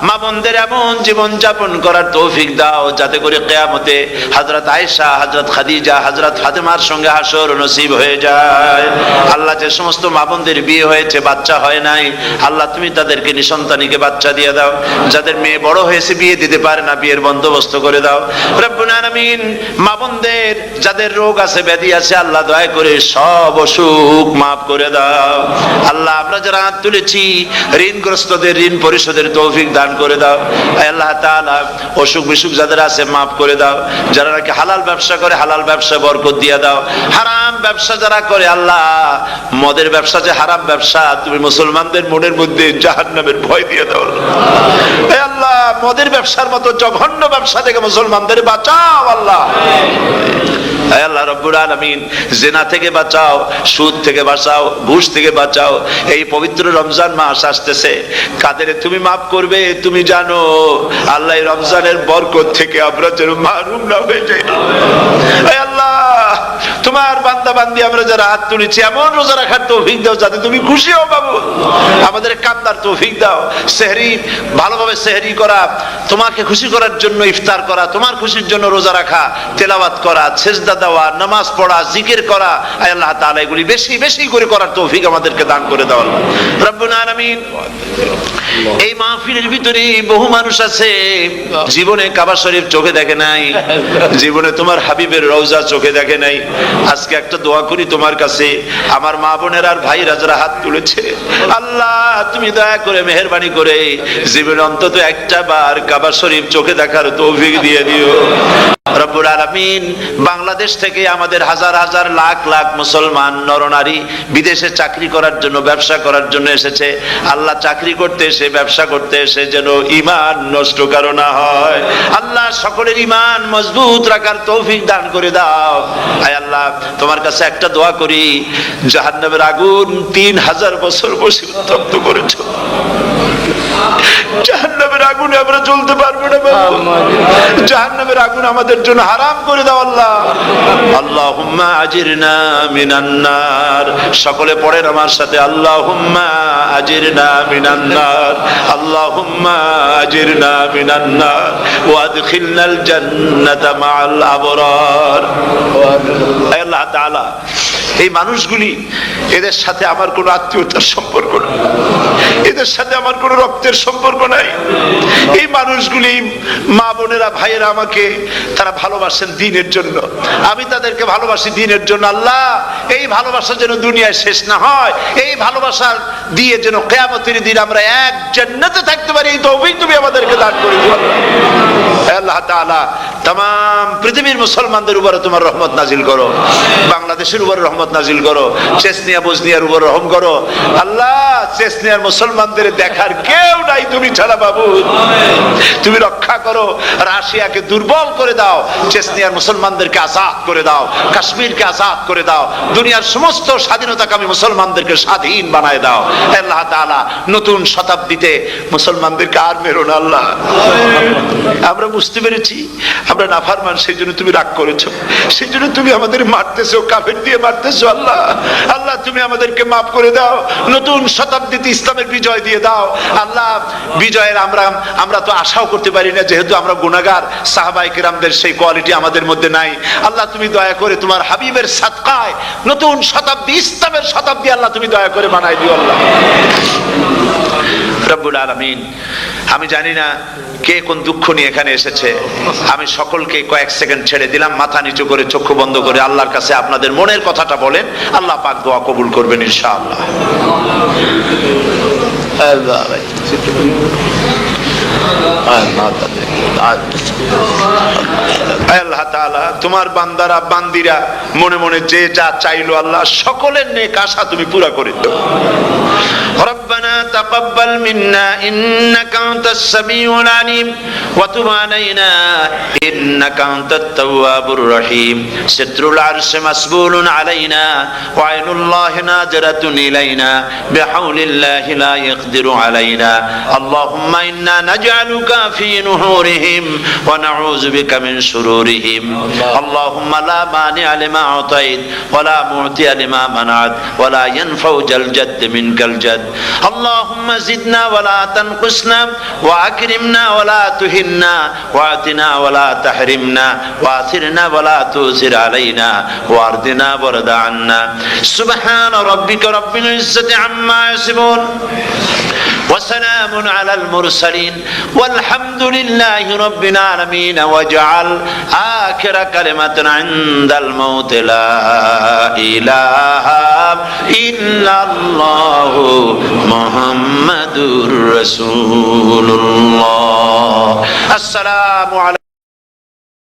মা বোনদের এমন জীবন যাপন করার তৌফিক দাও যাতে করে কিয়ামতে হযরত আয়েশা, হযরত খাদিজা, হযরত ফাতেমার সঙ্গে হাসর নসিব হয়ে যায়। আল্লাহ, যে সমস্ত মা বোনদের বিয়ে হয়েছে, বাচ্চা হয় নাই, আল্লাহ তুমি তাদেরকে নিঃসন্তানীকে বাচ্চা দিয়ে দাও। যাদের মেয়ে বড় হয়েছে, বিয়ে দিতে পারে না, বিয়ের বন্দোবস্ত করে দাও। রব্বুল আলামিন, মা বোনদের যাদের রোগ আছে, ব্যাধি আছে, আল্লাহ দয়া করে সব অসুখ মাফ করে দাও। আল্লাহ, আমরা যারা হাত তুলেছি, ঋণগ্রস্তদের ঋণ পরিশোধের তৌফিক দান করে দাও। আল্লাহ তাআলা, অসুখ বিসুখ যাদের আছে মাফ করে দাও। যারা নাকি হালাল ব্যবসা করে, হালাল ব্যবসা বরকত দিয়ে দাও। হারাম ব্যবসা যারা করে, আল্লাহ মদের ব্যবসা যে হারাম ব্যবসা, তুমি মুসলমানদের মনের মধ্যে জাহান্নামের ভয় দিয়ে দাও। আল্লাহ, মদের ব্যবসার মতো জঘন্য ব্যবসা থেকে মুসলমানদের বাঁচাও। আল্লাহ, আল্লাহ রব্বুল আলামিন, জিনা থেকে বাঁচাও, সুদ থেকে বাঁচাও, ঘুষ থেকে বাঁচাও। এই পবিত্র রমজান মাস আসতেছে, কাদের তুমি মাফ করবে তুমি জানো। আল্লাহ, এই রমজানের বরকত থেকে আমরা যেন মাহরুম না হয়ে যাই। আল্লাহ, তোমার বান্দা বান্দি আমরা যারা হাত তুলেছি, এমন রোজা রাখার তৌফিক দাও যাতে তুমি খুশি হও বাবু। আমাদের কান্দার তৌফিক দাও, সেহরি ভালোভাবে সেহরি করা, তোমাকে খুশি করার জন্য ইফতার করা, তোমার খুশির জন্য রোজা রাখা, তেলাওয়াত করা, সেজদা দেওয়া, নামাজ পড়া, জিকির করা। আয় আল্লাহ তাআলা, এগুলি বেশি বেশি করে করার তৌফিক আমাদেরকে দান করে দাও। রব্বুল আলামিন, এই মাহফিলের ভিতরে বহু মানুষ আছে জীবনে কাবা শরীফ চোখে দেখে নাই, জীবনে তোমার হাবিবের রওজা চোখে দেখে নাই। আজকে একটা দোয়া করি তোমার কাছে, আমার মা বোনের আর ভাইরা যারা হাত তুলেছে, আল্লাহ তুমি দয়া করে মেহেরবানি করে জীবনে অন্তত একটা বার কাবা শরীফ চোখে দেখার তৌফিক দিয়ে দিও। রব্বুল আলামিন, বাংলাদেশ থেকে আমাদের হাজার হাজার লাখ লাখ মুসলমান নরনারী বিদেশে চাকরি করার জন্য, ব্যবসা করার জন্য এসেছে। আল্লাহ, চাকরি করতে এসে, ব্যবসা করতে এসে যেন ঈমান নষ্ট কারো না হয়। আল্লাহ, সকলের ঈমান মজবুত রাখার তৌফিক দান করে দাও। আয় আল্লাহ, তোমার কাছে একটা দোয়া করি, জাহান্নামের আগুন 3000 বছর বসে উত্তপ্ত করেছো, জাহান্নামের আগুনে আমরা জ্বলতে পারবো না বাবু। জাহান্নামের আগুন আমাদের জন্য হারাম করে দাও আল্লাহ। আল্লাহুম্মা আজিরনা মিনান নার। সকলে পড়েন আমার সাথে, আল্লাহুম্মা আজিরনা মিনান নার, আল্লাহুম্মা আজিরনা মিনান নার ওয়া আদখিলনাল জান্নাতা মাআল আবরার। আল্লাহ তাআলা, এই মানুষগুলি, এদের সাথে আমার কোনো আত্মীয়তার সম্পর্ক নেই, এদের সাথে আমার কোনো রক্তের সম্পর্ক নাই। এই মানুষগুলি, মা বোনেরা, ভাইয়েরা, আমাকে তারা ভালোবাসেন দ্বীনের জন্য, আমি তাদেরকে ভালোবাসি দ্বীনের জন্য। আল্লাহ, এই ভালোবাসা যেন দুনিয়ায় শেষ না হয়, এই ভালোবাসার দিয়ে যেন কিয়ামতের দিন আমরা এক জান্নাতে থাকতে পারি, এই তৌফিক তুমি আমাদেরকে দান করে দিও। আল্লাহ তাআলা तमाम পৃথিবীর মুসলমানদের উপরে তোমার রহমত নাজিল করো, বাংলাদেশের উপরে রহমত নাজিল করো, চেচনিয়া বসনিয়ার উপর রহম করো। আল্লাহ, চেচনিয়ার মুসলমানদের দেখার কেউ নাই তুমি ছাড়া বাবু, তুমি রক্ষা করো। রাশিয়াকে দুর্বল করে দাও, চেচনিয়ার মুসলমানদেরকে আজাদ করে দাও, কাশ্মীরকে আজাদ করে দাও, দুনিয়ার সমস্ত স্বাধীনতাকামী মুসলমানদেরকে স্বাধীন বানায় দাও। আল্লাহ তাআলা নতুন শতাব্দীতে মুসলমানদেরকে আর মেরো না আল্লাহ। আমরা বুঝতে পেরেছি আমরা নাফরমান, সেই জন্য তুমি রাগ করেছো, সেই জন্য তুমি আমাদের মারতেছো, কাফের দিয়ে মারতেছো। আল্লাহ, আল্লাহ তুমি আমাদেরকে মাফ করে দাও, নতুন শতাব্দীতে ইসলামের বিজয় দিয়ে দাও। আল্লাহ, বিজয়ের আমরা তো আশাও করতে পারি না, যেহেতু আমরা গুনাহগার। সাহাবায়ে কিরামদের সেই কোয়ালিটি আমাদের মধ্যে নাই। আল্লাহ, তুমি দয়া করে তোমার হাবিবের সাদকায় নতুন শতাব্দী, ইসলামের শতাব্দী আল্লাহ তুমি দয়া করে বানাই দিও আল্লাহ রব্বুল আলামিন। আমি জানি না কে কোন দুঃখ নিয়ে এখানে এসেছে, আমি সকলকে কয়েক সেকেন্ড ছেড়ে দিলাম, মাথা নিচু করে চক্ষু বন্ধ করে আল্লাহর কাছে আপনাদের মনের কথাটা বলেন, আল্লাহ পাক দোয়া কবুল করবেন ইনশাআল্লাহ। আল্লাহ তাআলা তোমার বান্দারা বান্দিরা মনে মনে যে যা চাইলো আল্লাহ সকলের নেক আশা তুমি পুরা করে দাও। ربنا تقبل منا إنك أنت السميع العليم وتب علينا إنك أنت التواب الرحيم ستر العرش مسبول علينا وعين الله ناظرة إلينا بحول الله لا يقدر علينا اللهم إنا نجعلك في نحورهم ونعوذ بك من شرورهم اللهم لا مانع لما أعطيت ولا معطي لما منعت ولا ينفع ذا الجد منك الجد اللهم زدنا ولا تنقصنا وأكرمنا ولا تهنا وأعطنا ولا تحرمنا وآثرنا ولا تؤثر علينا وأرضنا وارض عنا سبحان ربك رب العزة عما يصفون وسلام على المرسلين والحمد لله رب العالمين واجعل آخر كلمة عند الموت لا إله إلا الله محمد رسول الله السلام عليكم